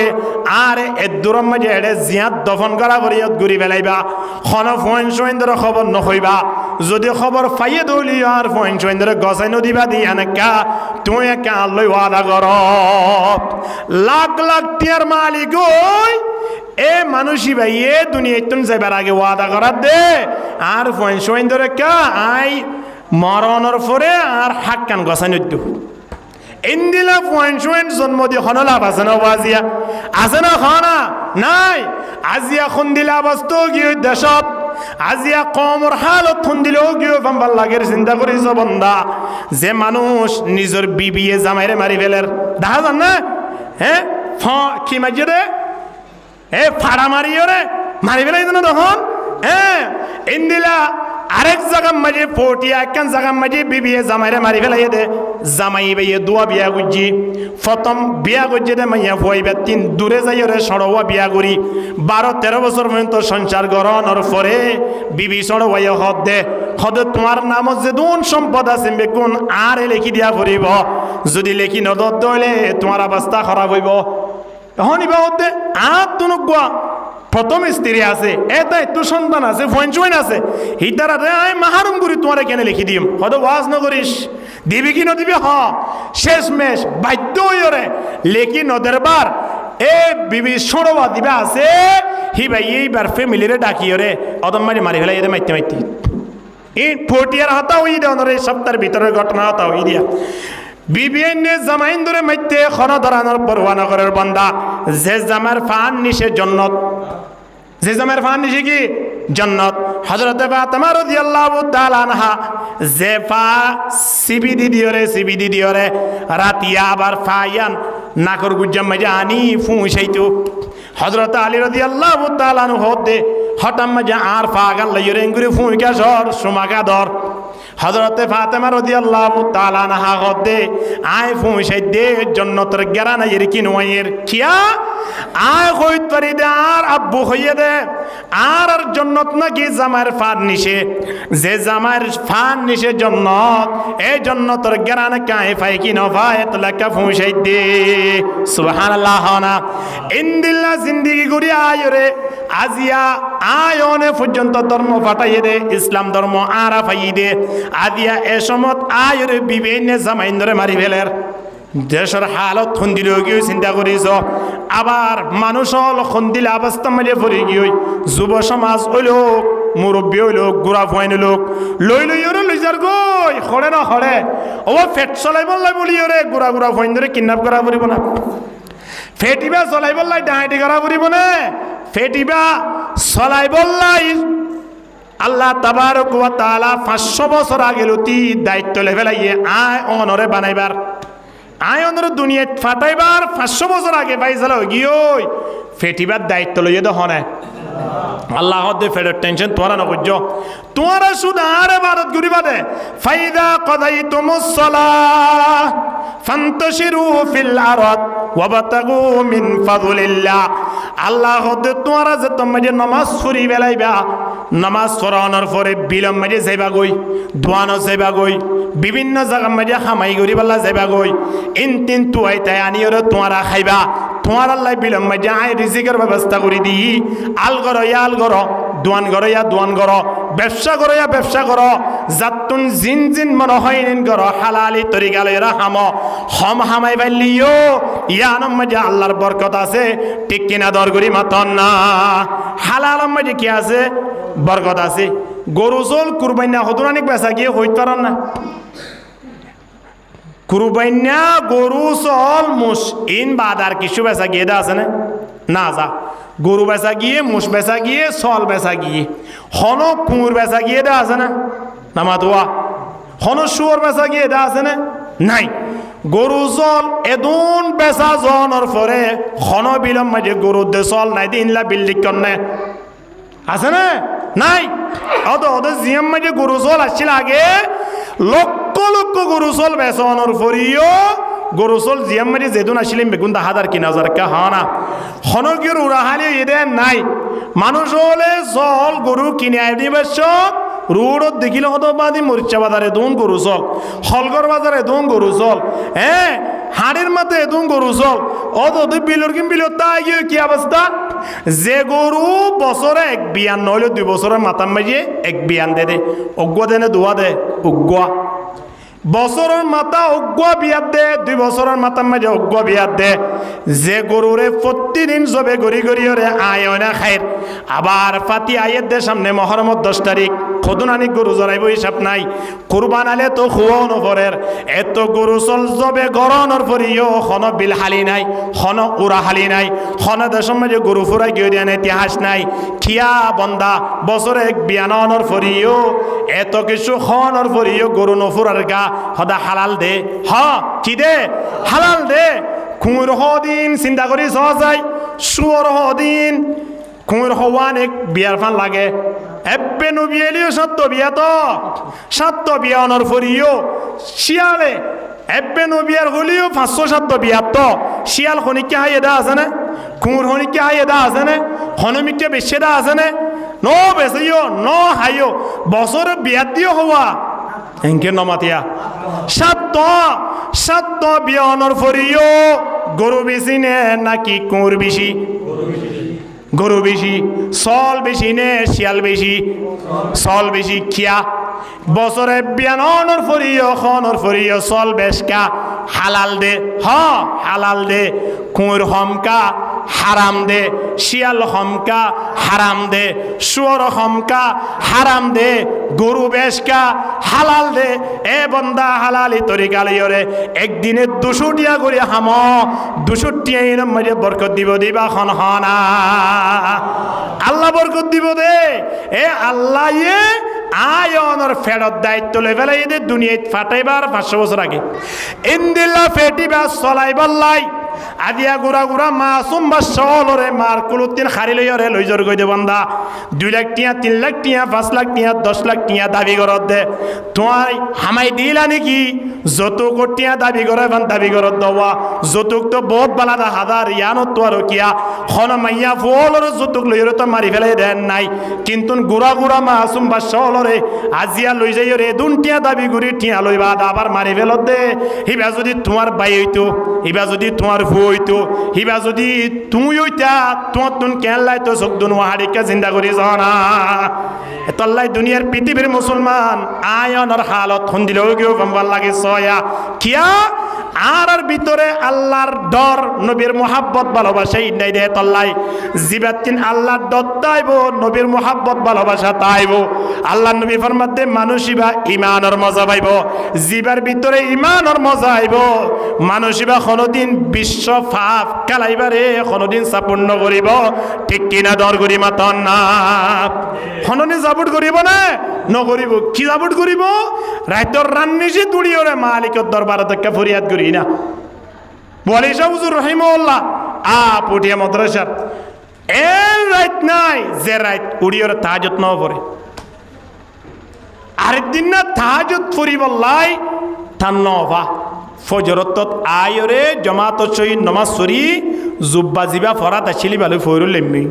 আর এর দূরের মাঝে এড়ে জিয়াত দফন করা করিয়ত ঘুরি বেলাইবা কোনো ফোন সোন ধরে খবর নকইবা যদি খবর পাইয়ে দইলি আর ফোন সোন ধরে গসাই নদীবা দি এনেকা তুই একা আল্লই ওয়াদা কর লাখ লাখ টিয়ার মালিক ওই এ মানুষই ভাই এ দুনিয়া তুমি যাইবার আগে ওয়াদা করার দে আর ফোন সোন ধরে কা আই মরণের পরে আর হাক কান গসাই নদ্য ইন্দিলা পয়েন্ট সোয়েন্ট জন্ম দিয়ে খন লাভ আছে না আজিয়া আছে না খানা নাই আজিয়া খুন দিলা বস্তু গিয়ে দেশত আজিয়া কমর হালত খুন দিলেও গিয়ে ভাল লাগের চিন্তা করিস বন্দা যে মানুষ নিজের বিবিয়ে জামাইরে মারি ফেলের দেখা যান না হ্যাঁ কি মাঝে রে এ ফাড়া মারিও রে মারি ফেলাই না তখন হ্যাঁ ইন্দিলা আরেক জায়গা মাঝে ফটিয়া একখান জায়গা মাঝে বিবিয়ে জামাইরে মারি ফেলাই দে জামাই বাইয়ে দুয়া বিয়া গুজি প্রথম বিয়া গুজি দে মাইয়া ফুয়াইবে 3 দূরে যাই রে সড়ওয়া বিয়া করি 12-13 বছর পর্যন্ত সংসার গড়ানোর পরে বিবি সড়ওয়াইয়া হদ দে হদে তোমার নামত যে দুন সম্পদ আছে বেকুন আর লেখি দিয়া ফুরিব যদি লেখি নদত দইলে তোমার অবস্থা খারাপ হইব তখন ইবা হতে আর তুনুকুয়া প্রথম স্ত্রী আছে এটাই তোর সন্তান আছে ফোন আছে হিতারা রে আয় মাহারুম করি তোমার কেন লিখি দিম হয়তো ওয়াজ ন করিস দিবি কি নদিবি হ শেষমেশ বাধ্য হইরে লেখি নদের বার এ বিবি সরবা দিবা আছে হি ভাই এইবার ফ্যামিলিরে ডাকিও রে অদম মারি মারি ফেলাই এদের মাইতে মাইতে এই ফটিয়ার হাতা হই দেওয়ার এই সপ্তাহের ভিতরের ঘটনা হাতা হই দিয়া বিবিএনে জামাইন ধরে মাইতে খন ধরানোর পরোয়ানা করার বান্দা যে জামার ফান নিশে জন্নত যে জামার ফান নিশে কি জন্নত হযরতে ফাতেমা রাদিয়াল্লাহু তাআলা আনহা যে ফা সিবিডি দিওরে রাতিয়া আবার ফায়ান নাকর গুজ্জাম মাঝে আনি ফুঁসাইতো হযরত আলী রাদিয়াল্লাহু তাআলা আনহু হতে হঠাৎ মাঝে আর ফাগাল লইরে ইংরে ফুঁকা সর সুমাকা দর হযরতে ফাতেমা রাদিয়াল্লাহু তাআলা আনহা হতে আয় ফুঁসাই দে জান্নাতের গেরানা এর কি নয়ের কিয়া আয় কইত পারি দে আর আব্বু হইয়ে দে আর জান্নাত নাকি জামার ফান নিশে যে জামার ফান নিশে জান্নাত এই জান্নাতের গেরানা কায় পাই কি না পায় তলাকা ফুঁসাই দে সুবহানাল্লাহ না ইনদিল্লা জিন্দেগি গুরি আয়রে আজিয়া আয়নে পর্যন্ত ধর্ম ফাটাইয়ে দে ইসলাম ধর্ম আরা ফাইয়ে দে আদিয়া এ সমত আয়রে বিভিন্ন জামাইন ধরে মারি ফেলের দেশের হালত খুন্দিল গিয়ে চিন্তা করিস আবার মানুষ হল খুন্দিল অবস্থা মাঝে পড়ে গিয়ে যুব সমাজ হইল মুরব্বী হইল গুড়া ফুয়াইন লোক লই ওরে লই যার গই খড়ে না খড়ে ও ফেট চলাই বললাই বলি ওরে গুড়া ফুয়াইন ধরে কিডন্যাপ করা পড়িব না ফেটিবা চলাই বললাই ডাহাইটি করা পড়িব না ফেটিবা চলাই বললাই আল্লাহ তাবারক ওয়া তাআলা 500 বছর আগে লতি দায়িত্ব লেভেলাইয়ে আয় অনরে বানাইবার আয় অনরে দুনিয়া ফাটাইবার 500 বছর আগে পাইছাল গিয়ে ফেটিবার দায়িত্ব লইয়ে তো হনে আল্লাহ দে ফেডার টেনশন তোরা না বুঝছো তোরা শুধু আরে ভারত ঘুরিবা দে ফাইদা কদাইতুমুস সালাহ ফান্তাশিরু ফিল আরদ ওয়াবতাগু মিন ফাদলিল্লাহ আল্লাহ দে তোরা যে তোমরা নামাজ পড়ি বেলাইবা নামাজ পড়ানোর পরে বিলম মাঝে যাইবা গই দোয়ানো যাইবা গই বিভিন্ন জায়গা মাঝে হামাই গরি বাল্লা যাইবা গই ইন তুই তাই আনিয়রে তোরা খাইবা তোমার আল্লাহ বিলম মাঝে আয় রিজিকের ব্যবস্থা করে দি আল করো ইয়া আল করো দোয়ান করো ইয়া দোয়ান করো ব্যবসা করো ইয়া ব্যবসা করো জাতুন জিন মনে হয় নিন করো হালালি তরিকা লইরা হাম হামাই বাইলিও ইয়ানোর মাঝে আল্লাহর বরকত আছে, ঠিক কিনা দরগরি মাতন না? হালালের মাঝে কি আছে? বরকত আছে। গরু চল কুরবাইনা হতুরানিক বেচা গিয়ে হইতে পারেন না। কুরবাইনা গরু চল মুস ইন বাদ আর কিছু বেচা গিয়ে দা আছে না? যা গরু বেচা গিয়ে, মুস বেচা গিয়ে, চল বেচা গিয়ে, হন কুঁর বেচা গিয়ে দা আছে না মাতুয়া? হন শুয়োর বেচা গিয়ে দা আছে না? নাই। গরু চল এদুন বেচা জনের পরে হন বিলম মাঝে গরু দে চল নাই দিনলা বিল্ডিং কন্যা আছে না? নাই। ওদের জিএম মাঝে গরু চল আসছিল আগে লক্ষ লক্ষ গরু চল বেচনের পরিও গরু চল জিএম মাঝে যেদিন আসছিলেন বেগুন 10,000 কি 9,000 কা হনা হনকির উড়াহালি এদের নাই। মানুষ হলে চল গরু কিনে আইডি বেশ রোডত দেখিলে হতো বাদি মরিচা বাজারে দুন গরু চল, হলগর বাজারে দুন গরু চল, হ্যাঁ হাড়ির মাথে দুন গরু চল। অত বিলর কিন বিলর তাই কি অবস্থা? যে গরু বছরে 1 বিয়ান নইলে 2 বছরের মাথার মাঝে 1 বিয়ান দে অজ্ঞ দেনে দোয়া দে অজ্ঞ বছরের মাথা অজ্ঞ বিয়াত দে, 2 বছরের মাথার মাঝে অজ্ঞ বিয়াত দে। যে গরুরে প্রতিদিন জবে গড়ি গড়ি ওরে আয় না খায়, আবার ফাতি আয়ের দে সামনে মহরমত 10 তারিখ খদুন আনি গরু জরাইব হিসাব নাই। কুরবান আলে তো খুয়াও নপরের এত গরু চল জবে গরনের পরিও খন বিল হালি নাই, খন উড়া হালি নাই, খন দেশের মাঝে গরু ফুরাই গিয়ে দেন ইতিহাস নাই। খিয়া বন্দা বছরে 1 বিয়ানর পরিও এত কিছু খনর পরিও গরু নফুরার গা সদা হালাল দে। হ কি দে? হালাল দে। খুঁড় হদিন চিন্তা করি সহজ যায়, শুয়র হদিন খুঁড় হওয়ান এক বিয়ার ফান লাগে। এব্বে নবিয়েলিও 7 বিয়া তো 7 বিয়ানর পরিও শিয়ালে এব্বে নবিয়ার হলিও 500-7 বিয়া তো শিয়াল খনিকে হাই এদা আছে না? খুঁড় খনিকে হাই এদা আছে না? হনমিকে বেশি দা আছে না? ন বেশিও ন হাইও বছরে বিয়া দিও হওয়া এনকে নমাতিয়া 7 বিয়ানর পরিও গরু বেশি নে নাকি কুঁড় বেশি? গরু বেশি। চল বেশি নে শিয়াল বেশি? চল বেশি। খিয়া বছরে বিয়ানর পরিও খনর পরিও চল বেশকা হালাল দে। হ হালাল দে। কুঁড় হমকা হারাম দে, শিয়াল হমকা হারাম দে, শুয়োর হমকা হারাম দে, গরু বেশকা হালাল দে। এ বন্দা হালালি তরিকা লইরে একদিনে 200 টিয়া করে হাম 200 টিয়া এরম মাঝে বরকত দিব দিবা খন হনা আল্লাহ বরকত দিব দে। এ আল্লাহ আয়নের ফেরত দায়িত্ব লই ফেলে এদের দুনিয়ায় ফাটাইবার 500 বছর আগে ইন্দিল্লা ফেটিবা চলাইবার লাই আদিয়া গুড়া গুড়া মাসুম বা সলরে মার কুলুদ্দিন খারি লইরে লইজর গই দে বন্দা 2 লাখ টিয়া 3 লাখ টিয়া 5 লাখ টিয়া 10 লাখ টিয়া দাবি করত দে। তোমার হামাই দিলা নাকি? যতক টিয়া দাবি করে বান দাবি করত দেওয়া যতক তো বহুত বালাদা হাজার ইয়ানত তো আর কিয়া খন মাইয়া ফলর যতক লইরে তো মারি ফেলাই দেন নাই। কিন্তু গুড়া গুড়া মাসুম বা সলরে আজিয়া লই যাই রে দুনটিয়া দাবি করি টিয়া লইবা আবার মারি ফেলত দে। হিবা যদি তোমার বাই হইতো, হিবা যদি তোমার ভু হইতো, হিবা যদি তুমি হইতা তোমার তুন কেন লাই তো চোখ দুন ওয়াহারিকা চিন্তা করি জানা তল্লাই দুনিয়ার পৃথিবীর মুসলমান আয়নের হালত খুন্দিলেও কেউ গম্বার লাগে সয়া কিয়া আর ভিতরে আল্লাহর ডর নবীর মোহাব্বত ভালোবাসা ইন্দাই দে তল্লাই জিবাতিন আল্লাহর ডর তাইব নবীর মোহাব্বত ভালোবাসা তাইব। আল্লাহ নবী ফরমাতে মানুষিবা ইমানের মজা পাইব, জিবার ভিতরে ইমানের মজা আইব। মানুষিবা কোনোদিন বিশ্ব ফাপ কালাইবারে কোনোদিন সাপূর্ণ করিব, ঠিক কিনা দর করি মাতন না কোনোদিন সাপোর্ট করিব না নকরিব। কি সাপোর্ট করিব? রাইতর রান্নিসি তুড়ি ওরে মালিকের দরবার থেকে ফরিয়াদ করি না বলি শাহ হুজুর রহিমাহুল্লাহ পুটিয়া মাদ্রাসার এ রাইত নাই যে রাইত উড়ি ওরে তাহাজ্জুদ ন পড়ে আরেকদিন না তাহাজ্জুদ পড়িব লাই তার নভা ফজরত আয়রে জমাত সই নমাজ সরি জুব্বা জিবা ফরাত আসিলি ভালো ফয়রুল এমনি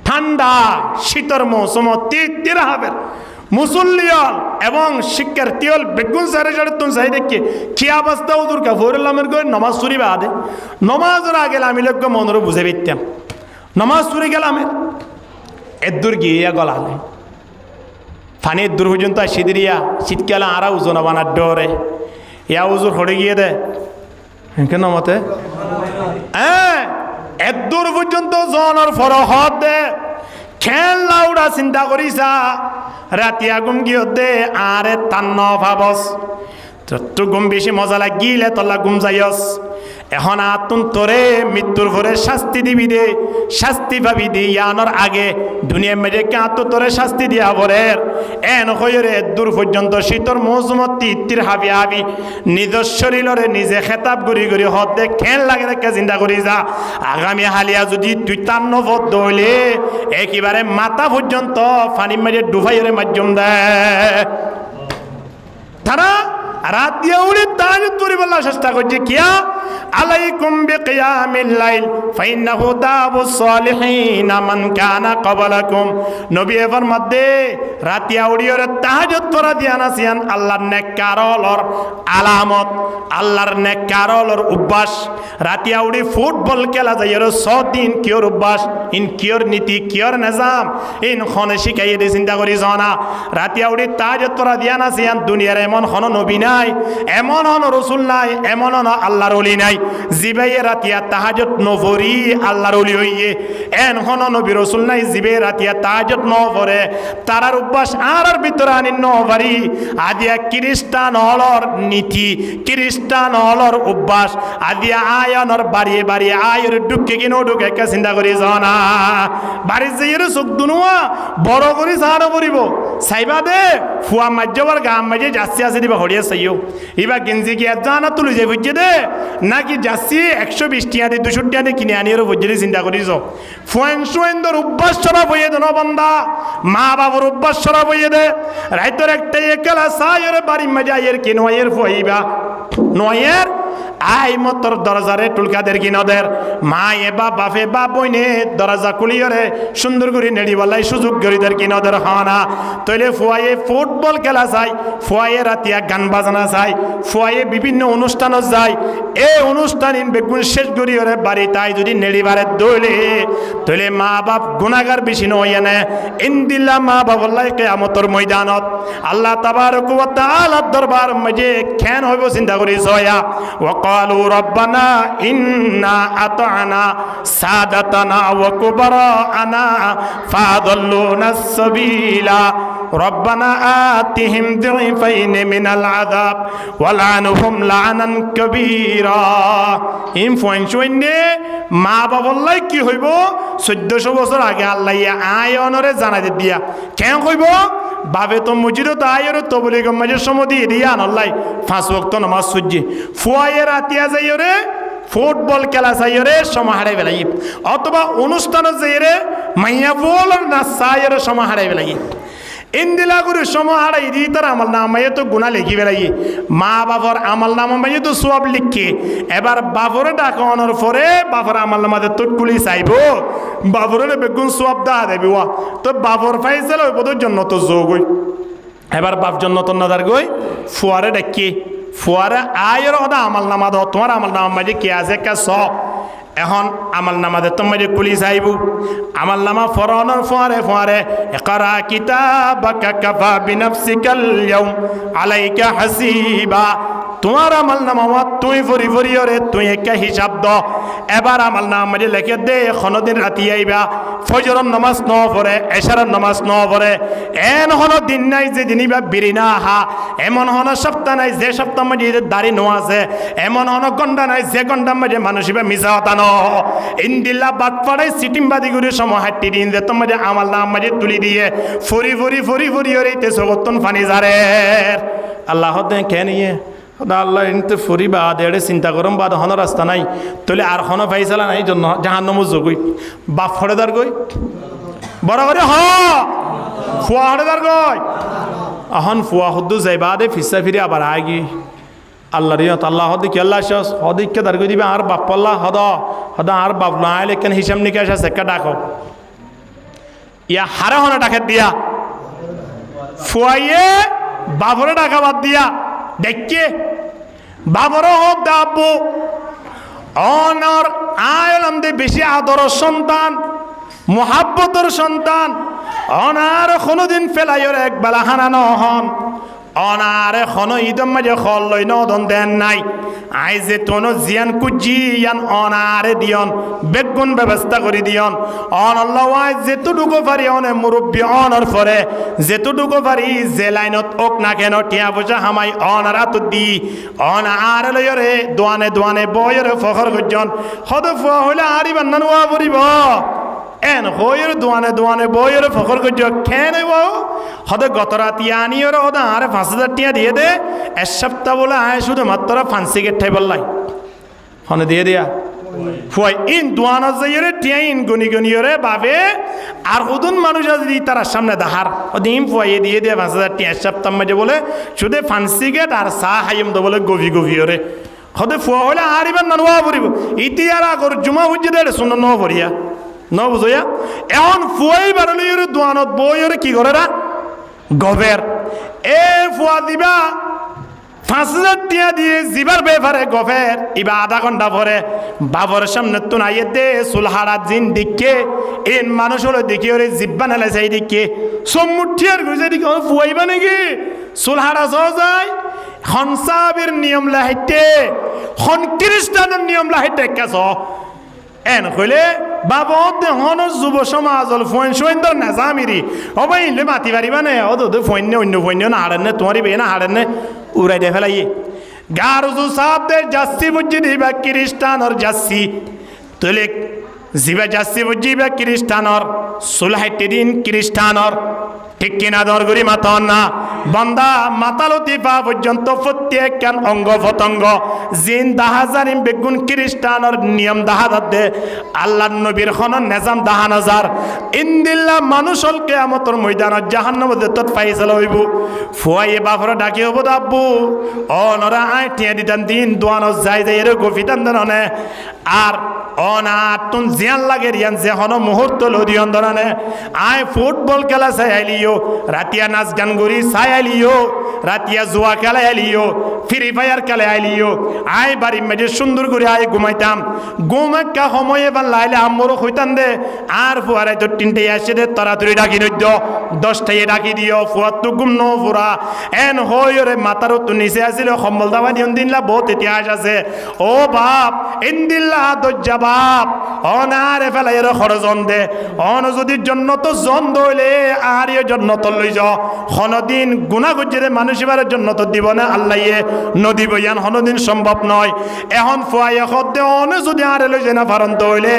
ঠান্ডা শীতর মৌসুম তীর হাবের মুসল্লিয়াল এবং শিক্ষার্থীল বেগুন সারে সাড়ে তুমি চাই দেখি কি অবস্থা ওদুর কাফরুল্লামের করে নমাজ সুরি বাদে নমাজের আগে আমি লোক মনের বুঝে পেতাম নমাজ সুরি গেলাম এদুর গিয়ে গলালে ফানির দূর পর্যন্ত সিদিরিয়া শীতকালে আরা উজনা বানার ডরে ইয়া উজুর হড়ে গিয়ে দে কেন মতে এদূর পর্যন্ত জনের ফরহত দে খেল লাউডা চিন্তা করিছা রাতিয়া ঘুম গিয়ে দে আরে তান্ন ভাবস তো ঘুম বেশি মজা লাগিলে তলা ঘুম যাইস এখন আতুন তোরে মৃত্যুর পরে শাস্তি দিবি দে শাস্তি পাবি দি ইয়ানোর আগে দুনিয়া মেরে কাঁতো তোরে শাস্তি দিয়া বরের এন হইরে দূর পর্যন্ত শীতর মৌসুমত তিত্তির হাবি হাবি নিজের শরীরে নিজে খেতাব গড়ি গড়ি হত দে খেল লাগে রেখে চিন্তা করি যা আগামী হালিয়া যদি তুই তান্ন ভোট দইলে একেবারে মাথা পর্যন্ত ফানি মেরে ডুবাইরে মাধ্যম দেয় তারা রাত দিয়ে উড়ে তাহাজ্জুদ পড়ি বলার চেষ্টা করছে কিয়া আলাইকুম বিকিয়ামিল লাইল ফাইন্নাহু দাবুস সালিহিন মান কানা ক্বাবলাকুম নবী এর মধ্যে রাতিয়া উড়িয়ে তাহাজ্জুদ পড়া দিয়া নাসিয়ান আল্লাহর নেককারলর আলামত আল্লাহর নেককারলর অভ্যাস রাতিয়া উড়ি ফুটবল খেলা যায় এর 100 দিন কিয়র অভ্যাস ইন কিয়র নীতি কিয়র নিজাম ইন খনে শিখাইয়ে দে চিন্তা করি জানা রাতিয়া উড়ি তাহাজ্জুদ পড়া দিয়া নাসিয়ান দুনিয়ার এমন হন নবী নাই এমন হন রাসূল নাই এমন হন আল্লাহর ওলি নাই জিবাই রাতিয়া তাহাজ্জুদ নফরি আল্লাহর ওলি হইয়ে এন হন নবী রাসূল নাই জিবে রাতিয়া তাহাজ্জুদ নফরে তারার অভ্যাস আর ভিতরে আনি নফরি আদিয়া খ্রিস্টান হলর নীতি খ্রিস্টান হলর অভ্যাস আদিয়া আয়নর বাড়িয়ে বাড়িয়ে আয়ের ঢুকে কিনো ঢুকে কে চিন্তা করি জানা বাড়ি যাইয়ের চোখ দুনুয়া বড় করি সাহানো করিব চাইবা দে ফুয়া মাজ্যবার গাম মাঝে যাচ্ছি আছে দিবা হরিয়া চাইও ইবা গেঞ্জি কি এত জানা তুলি যাই বুঝছে দে নাকি যাচ্ছি 120 টাকা দিয়ে 200 টাকা দিয়ে কিনে আনিয়ে বুঝলি চিন্তা করিস ফুয়েন সুয়েন্দর অভ্যাস ছড়া বইয়ে দে নবন্দা মা বাবার অভ্যাস ছড়া বইয়ে দে রাইতর একটা একেলা সাইয়ের বাড়ি মাঝে আইয়ের কি নয়ের ফুয়াইবা নয়ের আই মতর দরজারে টুলকাদের কিনদের মা এবা বাফে বা বইনে দরজা কুলিয়রে সুন্দর করে নেড়িওয়ালাই সুযোগ গরিদের কিনদের হনা তইলে ফুয়ায়ে ফুটবল খেলা যায় ফুয়ায়ে রাতিয়া গান বাজানা যায় ফুয়ায়ে বিভিন্ন অনুষ্ঠানত যায় এই অনুষ্ঠানিন বেগুন শেষ গরিয়রে বাড়ি তাই যদি নেড়িবারে দইলে তইলে মা বাপ গুনাহগার বেশি নয় না ইনদিল্লা মা বাবল্লাই কিয়ামতের ময়দানত আল্লাহ তাবারক ওয়া তাআলা দরবার মাঝে কেন হইব চিন্তা করি জয়া وقالوا ربنا إنا أطعنا سادتنا وكبراءنا فأضلونا السبيل ربنا آتهم ضعفين من العذاب ولعنهم لعنا كبيرا ইম ফুয়েনশুইনে মা বাবল্লাই কি হইব 1400 বছর আগে আল্লাহ আয়নরে জানাই দিয়া কেন হইব বাবে তো মসজিদে তো আয়ের তবলিগ মাঝে সমদি দিয়া আল্লাহ 5 ওয়াক্ত নামাজ সুজি ফুয়ায়ে রাতিয়া যাইরে ফুটবল খেলা যাইরে সময় হারাই বেলাই অথবা অনুষ্ঠান যাইরে মাইয়া বল না সায়ের সময় হারাই বেলাই ইন্দিলা করে সময় হারাই দি তার আমল নামায় তো গুনাহ লিখি বেলাই মা বাবার আমল নামায় তো সওয়াব লিখে এবার বাবরে ডাকানোর পরে বাবার আমল নামাতে তুটকুলি চাইব বাবরে বেগুন সওয়াব দা দেবি ওয়া তো বাবর ফাইসাল হইব তো জান্নাত যোগই এবার বাপ জান্নাত নাদার গই ফুয়ারে ডাকি ফুয়ারে আয়ের ওদা আমল নামা দাও তোমার আমল নামা মাঝে কে আছে কে স এখন আমল নামাতে তোমার কুলি চাইব আমল নামা ফরানোর ফুয়ারে ফুয়ারে ইকরা কিতাবাকা কাফা বিনাফসিকাল ইয়াউম আলাইকা হাসিবা তোমার আমল নামা তুই ফরি ফরিয়রে তুই একটা হিসাব দ এবার আমল নামা মাঝে লিখে দে কোনদিন রাতি আইবা ফজরের নামাজ ন পড়ে এশারের নামাজ ন পড়ে এন হন দিন নাই যে দিনইবা বিরিনা হা এমন হন সপ্তাহ নাই যে সপ্তাহ মাঝে দাড়ি নো আছে এমন হন গন্ডা নাই যে গন্ডার মাঝে মানুষিবা মিছা হতানো ইন্দিল্লা বাদ পড়াই সিটিমবাদি করে সময় হাঁটি দিন যে তোমার আমল নামা মাঝে তুলি দিয়ে ফরি ফরি ফরি ফরি ওরে সগতন ফানি যারে আল্লাহ দে কেন ইয়ে আল্লাহ এনতে ফুরিবা দেড়ে চিন্তা করম বা হন রাস্তা নাই তাহলে আর হন ফাইসালা নাই জন্য জাহান্নামে যোগই বাপ ফড়েদার গই বড় করে হ ফুয়া হড়েদার গই এখন ফুয়া হদ্দু যাইবা দে ফিসা ফিরে আবার আগি আল্লাহ রিয়ত আল্লাহ হদি কি আল্লাহ শেষ হদিকে দার গই দিবে আর বাপ পাল্লা হদ হদ আর বাপ না আইলে কেন হিসাব নিকাশ আছে একটা ডাকো ইয়া হারে হনে ডাকে দিয়া ফুয়াইয়ে বাবরে ডাকা বাদ দিয়া দেখে বাবরও হোক দাব্বু অনর আয়লাম দে বেশি আদর সন্তান মোহাব্বতর সন্তান অনার কোনোদিন ফেলাইয়ের এক বেলা হানা নহন অনারে খন ঈদম মাঝে খল লই নদন দেন নাই আই যে তোনো জিয়ান কুজি ইয়ান অনারে দিয়ন বেগুন ব্যবস্থা করে দিয়ন অনল্লাহ যেতুটুকু পারি অনে মুরব্বী অনর পরে যেতুটুকু পারি যে লাইনত ওক না কেন টিয়া পয়সা হামাই অনার আত দি অনার লয়রে দোয়ানে দোয়ানে বয়রে ফখর গজন হদ ফুয়া হইলে আরি বান্নান ওয়া পড়িব এন হইর দোয়ানে দোয়ানে বইয়ের ফখর করছ খেয়ে নেব হদে গত রাতি আনিওর হদা আরে 5,000 টিয়া দিয়ে দে এক সপ্তাহ বলে আয় শুধুমাত্র ফান্সি গেঠাই বললাই হনে দিয়ে দিয়া ফুয়াই ইন দোয়ানো যাইরে টিয়া ইন গুনি গুনিয়রে বাবে আর হুদুন মানুষ যদি তার সামনে দাহার ওদিন ফুয়াই দিয়ে দিয়ে 5,000 টিয়া এক সপ্তাহ মাঝে বলে শুধু ফান্সি গেট আর চা হাইম দো বলে গভি গভিয়রে হদে ফুয়া হলে আরিবার নানুয়া পড়িব ইতিয়ার আগর জুমা হুজ্জে দেড় শুনে ন পড়িয়া ন বুঝইয়া এখন ফুয়াই বারলির দোয়ানত বইয়ের কি করে রা গবের এ ফুয়া দিবা 5,000 টিয়া দিয়ে জিবার বেফারে গফের ইবা আধা ঘন্টা পরে বাবর সামনে তো নাইয়ে দে সুলহারা জিন দিকে এন মানুষ হলো দেখি ওরে জিব্বা নালে চাই দিকে সম্মুঠিয়ার গুজে দিকে ফুয়াইবা নাকি সুলহারা যাওয়া যায় হনসাবের নিয়ম লাহিতে হন খ্রিস্টানের নিয়ম লাহিতে কেছ এন কইলে বাবদ হন যুব সমাজল ফোন সৈন্দর না জামিরি অবাইলে মাতি পারিবা না ও তো ফোন অন্য ফোন না হারেন তোমারই বে না হারেন উড়াই দে ফেলাই গারুজু সাবদের জাসি বুঝি দিবা খ্রিস্টানর জাসি তুলে জিবা জাসি বুঝি বা খ্রিস্টানর সুলহাইতে দিন খ্রিস্টানর ঠিক কিনা দরগরি মাতন না বন্দা মাতালতি পা পর্যন্ত প্রত্যেক কান অঙ্গ পতঙ্গ জিন দাহাজারিম বেগুন খ্রিস্টানর নিয়ম দাহাজার দে আল্লাহ নবীর খনন নেজাম দাহানাজার ইন্দিল্লা মানুষল কেয়ামতর ময়দানত জাহান্নাম তত ফাইসালা হইব ফুয়াইয়ে বাফর ডাকি হব দাব্বু অনরা আয় টিয়া দিতাম দিন দোয়ানো যাই যাই এর গফিতান দেনে আর অনা তুন জিয়ান লাগে রিয়ান যে হন মুহূর্ত লদিয়ন ধরানে আয় ফুটবল খেলা চাই আইলিও রাতিয়া নাচ গান গরি চাই আইলিও রাতিয়া জুয়া খেলা আইলিও ফ্রি ফায়ার খেলা আইলিও আয় বাড়ি মেজে সুন্দর করে আয় ঘুমাইতাম ঘুম একটা সময় এবার লাইলে আমরও হইতাম দে আর ফুয়ারাই তো 3টে আসে দে তাড়াতাড়ি ডাকি নদ্য 10টায় ডাকি দিও ফুয়ার তো ঘুম ন ফুরা এন হই ওরে মাতারও তো নিচে আসিল সম্বল দাবা দিন দিনলা বহুত ইতিহাস আছে ও বাপ ইন্দিল্লা দজ্জা বাপ অনারে ফেলাই এর খরজন দে অন যদি জন্নত জন দইলে আর এ জন্নত লই যাও হনদিন গুনাহ গজ্জেরে মানুষ এবারের জন্নত দিব না আল্লাহয়ে নদী বয়ান হনদিন সম্ভব নয় এখন ফুয়াইয়া খদ্দে অন যদি আরে লই যায় না ফারন্ত হইলে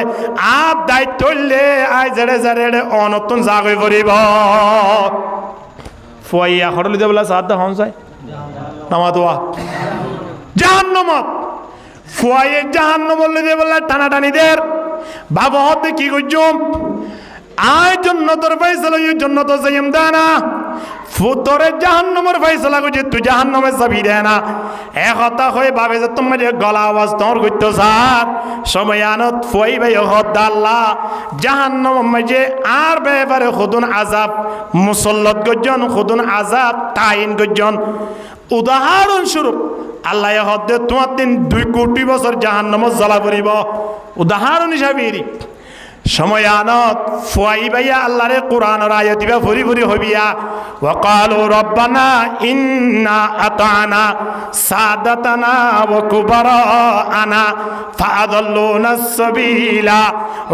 আপ দায়িত্ব হইলে আই জেড়ে জেড়ে অনতুন জাগই পড়িব ফুয়াইয়া খড়লি দে বলা সাদ হন যায় নামা দোয়া জাহান্নামত ফুয়াইয়ে জাহান্নাম বললে দে বলা টানাটানিদের বাবা হতে কি করছুম আয় জন্নতর ফয়সালা ইয়ে জন্নত যাইম দানা ফুতরে জাহান্নামের ফয়সালা করছে তুই জাহান্নামে যাবি দে না একতা হয়ে ভাবে যে তোমার গলা আওয়াজ তোর করতে স্যার সময় আনত ফুয়াই ভাই হদ আল্লাহ জাহান্নাম মাঝে আর বেবারে খুদুন আযাব মুসল্লত গজন খুদুন আযাব তাইন গজন উদাহরণস্বরূপ আল্লাহ হদ্দে তোমার দিন 2 কোটি বছর জাহান্নামত জ্বালা পড়িব উদাহরণ হিসাবে সময় আনত ফুয়াই ভাইয়া আল্লাহরে কোরআনের আয়াত দিবা ভরি ভরি হবিয়া ওয়াকালু রব্বানা ইন্না আতানা সাদাতানা ওয়া কুবারানা ফাআদাল্লুনা সাবিলা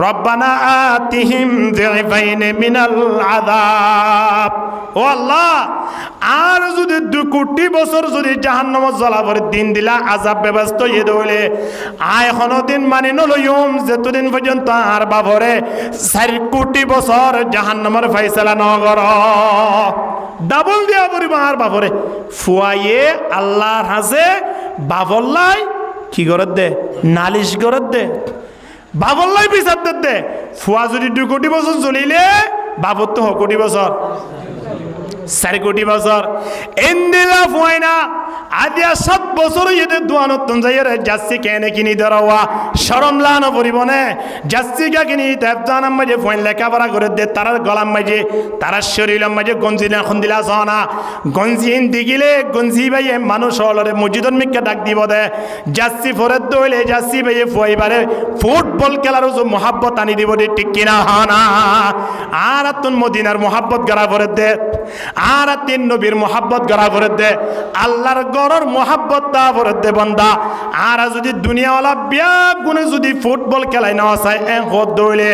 রব্বানা আতিহিম যিফাইন মিনাল আযাব ও আল্লাহ আর যদি 2 কোটি বছর যদি জাহান্নামত জ্বালাবার দিন দিলা আযাব ব্যবস্থা ইয়ে দইলে আয় দিন মানি নলয়ুম যতদিন পর্যন্ত আর বাবরে 4 কোটি বছর জাহান্নামের ফয়সালা নগর ডাবল দিয়া পরিবা আর বাবরে ফুয়াইয়ে আল্লাহর হাজে বাবল্লাই কি করত দে নালিশ করত দে বাবল্লাই বিচার দে ফুয়া যদি 2 কোটি বছর জ্বলিলে বাবর তো 1 কোটি বছর 4 কোটি বছর ইন্দিলা ফুয়াইনা আদিয়া 7 বছর ইতে দোয়ানো তুন যাইরে জাসি কেনে কিনি দরওয়া শরম লানো পরিবনে জাসি কা কিনি তাবজানাম মাঝে ফোন লেখাপড়া করে দে তার গলাম মাঝে তার শরীরম মাঝে গঞ্জি না খুন্দিলা সনা গঞ্জি দিগিলে গঞ্জি ভাই মানুষ হলরে মসজিদন মিকে ডাক দিব দে জাসি ফরে দইলে জাসি ভাই ফইবারে ফুটবল খেলার যে মোহাব্বত আনি দিব দে ঠিক কিনা হানা আর তুন মদিনার মোহাব্বত গড়া ভরে দে আর তিন নবীর মোহাব্বত গড়া ভরে দে আল্লাহর গড়র মোহাব্বত দা ভরে দে বান্দা আর যদি দুনিয়াওয়ালা বিয়া গুনে যদি ফুটবল খেলাই না চাই হদ দইলে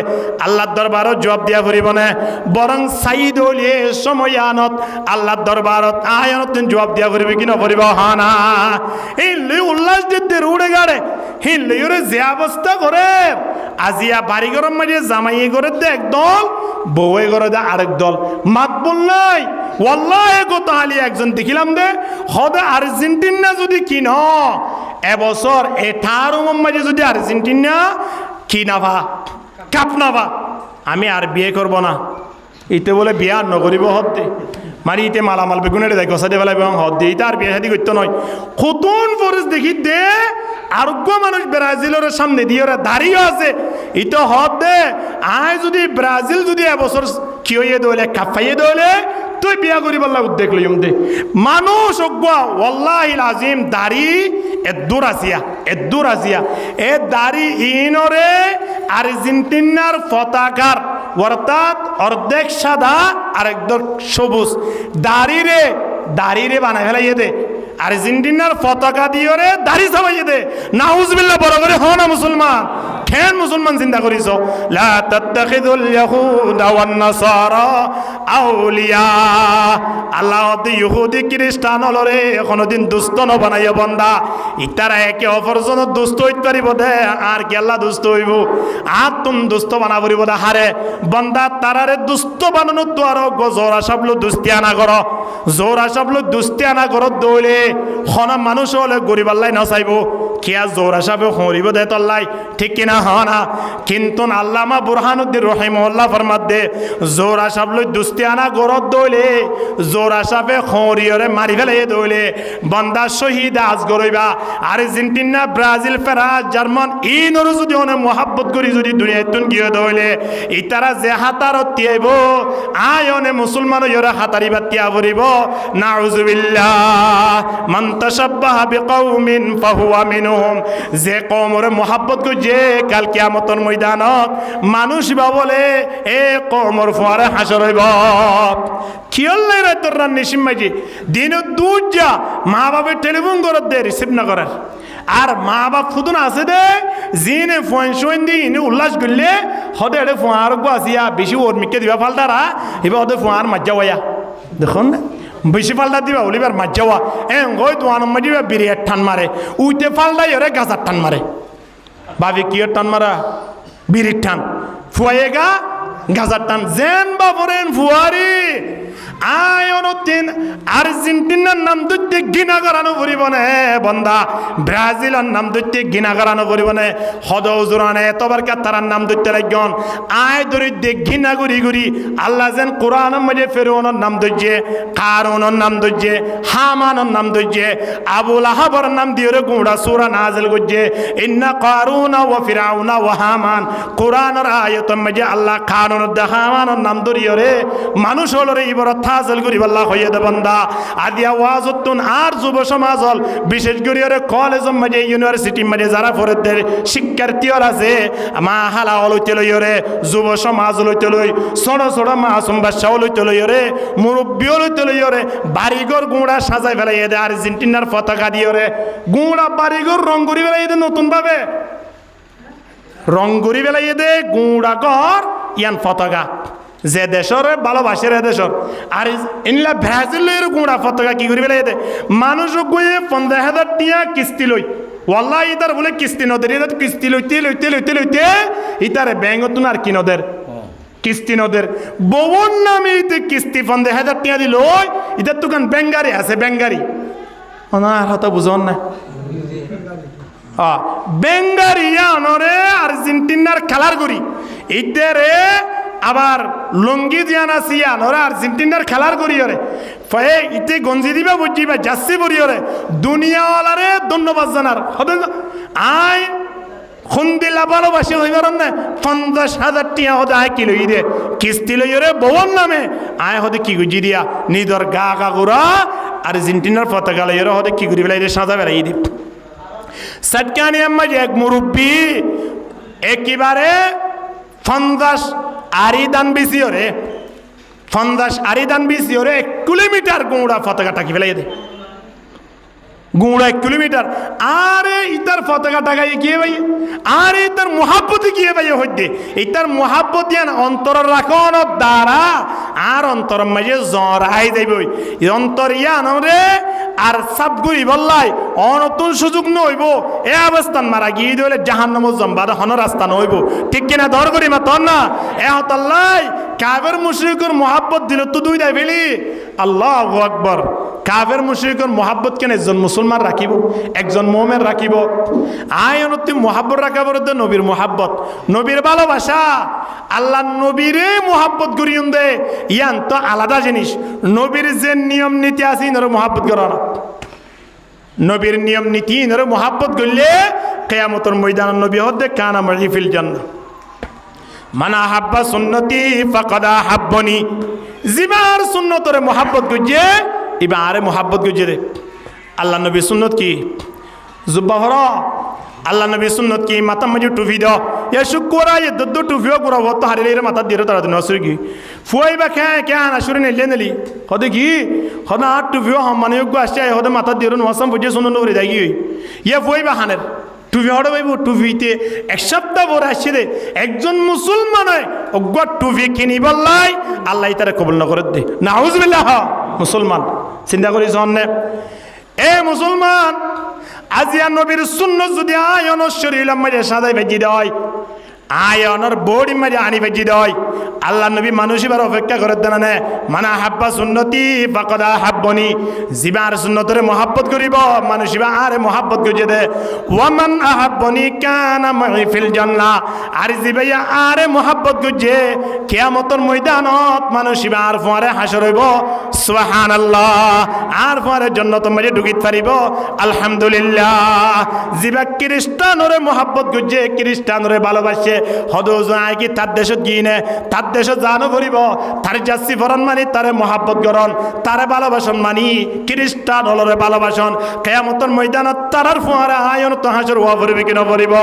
আল্লাহর দরবারত জবাব দিয়া ফুরিব না বরং সাইদ হলিয়ে সময় আনত আল্লাহর দরবারত আয়নত জবাব দিয়া ফুরিবে কি নফরিব হানা এই লই উল্লাস দিতে উড়ে গাড়ে হি লইরে যে অবস্থা করে আজিয়া বাড়ি গরম মাঝে জামাই করে দে একদল বউয়ে করে দে আরেক দল মাত বল নাই ওয়াল্লাহি গো তাহলে একজন দেখিলাম দে হদে আর্জেন্টিনা যদি কিন এবছর 18 মাঝে যদি আর্জেন্টিনা কিনাবা কাপ নাবা আমি আর বিয়ে করব না ইতে বলে বিয়া নগরিব হতে মানে ইতে মালামাল বেগুনের দেখ গসাতে বেলা এবং হদ দিয়ে ইতে আর বিয়ে শাদি করতে নয় কতন ফরজ দেখি দে আরোগ্য মানুষ ব্রাজিলের সামনে দিয়ে ওরা দাঁড়িয়ে আছে ইতে হদ দে আয় যদি ব্রাজিল যদি এবছর কি হইয়ে দইলে কাপাইয়ে দইলে তুই বিয়া করিব উদ্বেগ লইম দে মানুষ অজ্ঞা ওয়াল্লাহিল আজিম দাড়ি এদ্দুর আসিয়া এ দাড়ি ইনরে আর্জেন্টিনার পতাকার অর্থাৎ অর্ধেক সাদা আর একদম সবুজ দাড়িরে বানাই ফেলাইয়ে দে আর্জেন্টিনার পতাকা দিয়ে রে দাড়ি ছাপাইয়ে দে নাউজুবিল্লাহ বড় করে হ না মুসলমান কেন মুসলমান চিন্তা করিস লা তাত্তাখিযুল ইয়াহুদা ওয়ান নাসারা আউলিয়া আল্লাহ ইহুদি খ্রিস্টান হলরে কোনদিন দুষ্ট ন বানাইয়া বন্দা ইতারা একে অপরজন দুষ্ট হইতে পারিব দে আর কি আল্লাহ দুষ্ট হইব আর তুম দুষ্ট বানা পড়িব দে হারে বন্দা তারারে দুষ্ট বানানো তো আর জোরা সবলো দুস্তিয়ানা কর জোরা সবলো দুস্তিয়ানা কর দৌলে হনা মানুষ হলে গরিব আল্লাহ না চাইব কিয়া জোরা সাবে হরিব দে তল্লাই ঠিক কিনা হনা কিন্তু আল্লামা বুরহানুদ্দিন রহিমাহুল্লাহ ফরমাত দে জোরা সাবলো দুস্তিয়ানা গরত দইলে জোরা সাবে হরিয়রে মারি ফেলে দইলে বন্দা শহীদ আজ গরইবা আর্জেন্টিনা ব্রাজিল ফ্রান্স জার্মান ইনর যদি অনে মোহাব্বত করি যদি দুনিয়ায় তুন গিয়ে দইলে ইতারা যে হাতারত তিয়াইব আয়নে মুসলমান ইয়রে হাতারিবা তিয়া ভরিব নাউজুবিল্লাহ মান তাশাব্বাহা বিকাউমিন ফাহুয়া মিনহুম যে কওমরে মোহাব্বত করি যে কাল কিয়ামতের ময়দানত মানুষ বা বলে এ কওমর ফুয়ারে হাসর হইব কিয়ল্লাই রাতর রান নিশিম মাঝি দিন দুজা মা বাবার টেলিফোন করত দে রিসিভ না করার আর মা বাপ ফুদুন আছে দে জিনে ফোন শোন দি ইনি উল্লাস করলে হদে এড়ে ফোয়ার গো আসিয়া বেশি ওর মিকে দিবা ফালতারা এবার ওদের ফোয়ার মাজ্জা ওয়া দেখুন না বেশি ফালটা দিবা ওলিবার মাজ্জাওয়া গই দোয়ান মাজিবা বিরিয়ার টান মারে উইতে ফালটা ইরে গাছার টান মারে ভাবি কি টান মারা বিরির টান ফুয়াইগা গাছার টান জেন বাবরেন ফুয়ারি আয়নতিন আর্জেন্টিনার নাম দুইতে গিনা করানো করিব না বন্দা ব্রাজিলের নাম দুইতে গিনা করানো করিব না হদৌজুরানে এতবার তারার নাম দুইতে লাগন আয় ধরে দেখ ঘিনা করি করি আল্লাহ যেন কোরআনের মাঝে ফেরৌনের নাম দইছে কারুনের নাম দইছে হামানের নাম দইছে আবুল আহাবর নাম দিয়ে গুঁড়া সুরা নাজিল করছে ইন্না কারুনা ওয়া ফিরাউনা ওয়া হামান কোরআনের আয়াতের মাঝে আল্লাহ কারুনের হামানের নাম ধরিয়ে রে মানুষ হলো রে ইবরত হাসিল করিব আল্লাহ হইয়া দে বান্দা আদিয়া ওয়াজতুন আর যুব সমাজ হল বিশেষ করে কলেজ মাঝে ইউনিভার্সিটি মাঝে যারা ফরেদের শিক্ষার্থী আছে মা হালা লইতে লই রে যুব সমাজ লইতে লই ছোট ছোট মাসুম বাচ্চা লইতে লই রে মুরব্বীও লইতে লই রে বাড়িঘর গুঁড়া সাজাই ফেলাই দে আর্জেন্টিনার পতাকা দিয়ে রে গুঁড়া বাড়িঘর রং করি ফেলাই দে নতুন ভাবে রং করি ফেলাই দে গুঁড়া ঘর ইয়ান পতাকা যে দেশের ভালোবাসে দেশের আর ইনলা ব্রাজিলের গুঁড়া পতাকা কি করি ফেলাই দে মানুষ গিয়ে 15,000 টিয়া কিস্তি লই ওয়াল্লাহ ইতার বলে কিস্তি নদের ইতার কিস্তি লইতে লইতে লইতে লইতে ইতারে ব্যাঙ্গতুন আর কি নদের কিস্তি নদের বউর নামে ইতে কিস্তি 15,000 টিয়া দিল ইতার দোকান বেঙ্গারি আছে বেঙ্গারি ওনার হয়তো বুঝন না বেঙ্গারিয়া নরে আর্জেন্টিনার খেলার করি ইতারে আবার লঙ্গি জিয়ানা সিয়ান ওরা আর্জেন্টিনার খেলার করি ওরে ফয়ে ইতে গঞ্জি দিবা বুঝিবা যাচ্ছি বরিয়রে দুনিয়াওয়ালারে ধন্যবাদ জানার হবে আয় খুন্দিলা ভালোবাসি হইবার না 50,000 টিয়া হতে আয় কি লই দে কিস্তি লইরে বউর নামে আয় হতে কি গুজি দিয়া নিদর গা গা গুড়া আর্জেন্টিনার পতাকা লইরে হতে কি করি বেলাই সাজা বেড়াই দি সটকানি আম্মা যে এক মুরব্বী একেবারে 50 আরিদান বেশি ওরে 50 আরিদান বেশি ওরে 1 কিলোমিটার গুঁড়া পতাকা টাকি ফেলাই দে গুঁড়া 1 কিলোমিটার আরে ইতার পতাকা টাকাই গিয়ে ভাই আরে ইতার মোহাব্বত গিয়ে ভাই হইতে ইতার মোহাব্বত ইয়ান অন্তর রাখন দ্বারা আর অন্তর মাঝে জ্বর আই যাইব অন্তর ইয়ান রে আর সব গুরি বললাই অনতুন সুযোগ নইব এ অবস্থান মারা গিয়ে দিলে জাহান্নামে জম্বাদা হন রাস্তা নইব ঠিক কিনা দর করি মা তোর না এ হতাল্লাই কাফের মুশরিকের মোহাব্বত দিল তো দুই দাই ফেলি আল্লাহু আকবার কাফের মুশরিকের মোহাব্বত কেন একজন মুসলমান রাখিব একজন মুমিন রাখিব আয়নতি মোহাব্বত রাখাবর তো নবীর মোহাব্বত নবীর ভালোবাসা আল্লাহ নবীরে মোহাব্বত করিউন দে ইয়ান তো আলাদা জিনিস নবীর যে নিয়ম নীতি আছে ইনরে মোহাব্বত করা না নবীর নিয়ম নীতি ইনরে মোহাব্বত করলে কিয়ামতের ময়দানে নবী হতে কানা মাই ফিল জান্নাহ মানা হাব্বা সুন্নতি ফাকাদ হাব্বানি জিবার সুন্নতরে মোহাব্বত গজে ইবা আরে মোহাব্বত গজে রে আল্লাহ নবী সুন্নত কি জুব্বা হরা আল্লাহ নবী সুন্নত কি মাথা মাঝে টুপি দাও ইয়া শুকরা ইয়া দদ্দু টুপিও পুরা হতো হারিলে রে মাথা দিরে তারা দিন আসুর কি ফুয়াই বা কে কে আনা শুরে নেলে নেলি হদে কি হদা আট টুপিও মানে গো আসছে হদে মাথা দিরে নওয়াসাম বুঝে সুন্নত নবী দাই কি ইয়া ফুয়াই বা হানের টুপি হড়ে ভাইব টুপিতে এক সপ্তাহ বড় আসছে রে একজন মুসলমান হয় অজ্ঞ টুপি কিনি বললাই আল্লাহ তারা কবুল না করে দে নাউজুবিল্লাহ মুসলমান চিন্তা করি জন্নে এ মুসলমান আজিয়া নবীর সুন্নত যদি আয়ন শরীর মাঝে সাদাই ভেজি দেয় আয়নের বড়ি মাঝে আনি ভেজি দেয় আল্লাহ নবী মানুষ এবার অপেক্ষা করে দেন না মানা হাব্বা সুন্নতি ফাকাদ হাব্বানি জিবার সুন্নতরে মোহাব্বত করিব মানুষ এবার আরে মোহাব্বত করিয়ে দে ওয়ামান আহাব্বানি কানা মাই ফিল জান্নাহ আর জিবাইয়া আরে মোহাব্বত করিয়ে কিয়ামতের ময়দানত মানুষ এবার পরে হাসর হইব সুবহানাল্লাহ আর পরে জান্নাতের মাঝে ঢুকিত পারিব আলহামদুলিল্লাহ জিবা খ্রিস্টানরে মোহাব্বত করিয়ে খ্রিস্টানরে ভালোবাসে হদো যায় কি তার দেশত গিয়ে তার দেশত জানো করিব তার যাচ্ছি ফরন মানি তারে মোহাব্বত করন তারে ভালোবাসন মানি খ্রিস্টান হলরে ভালোবাসন কিয়ামতের ময়দানত তারার ফুয়ারে আয়ন তো হাসর হওয়া পড়বে কিনা পড়িব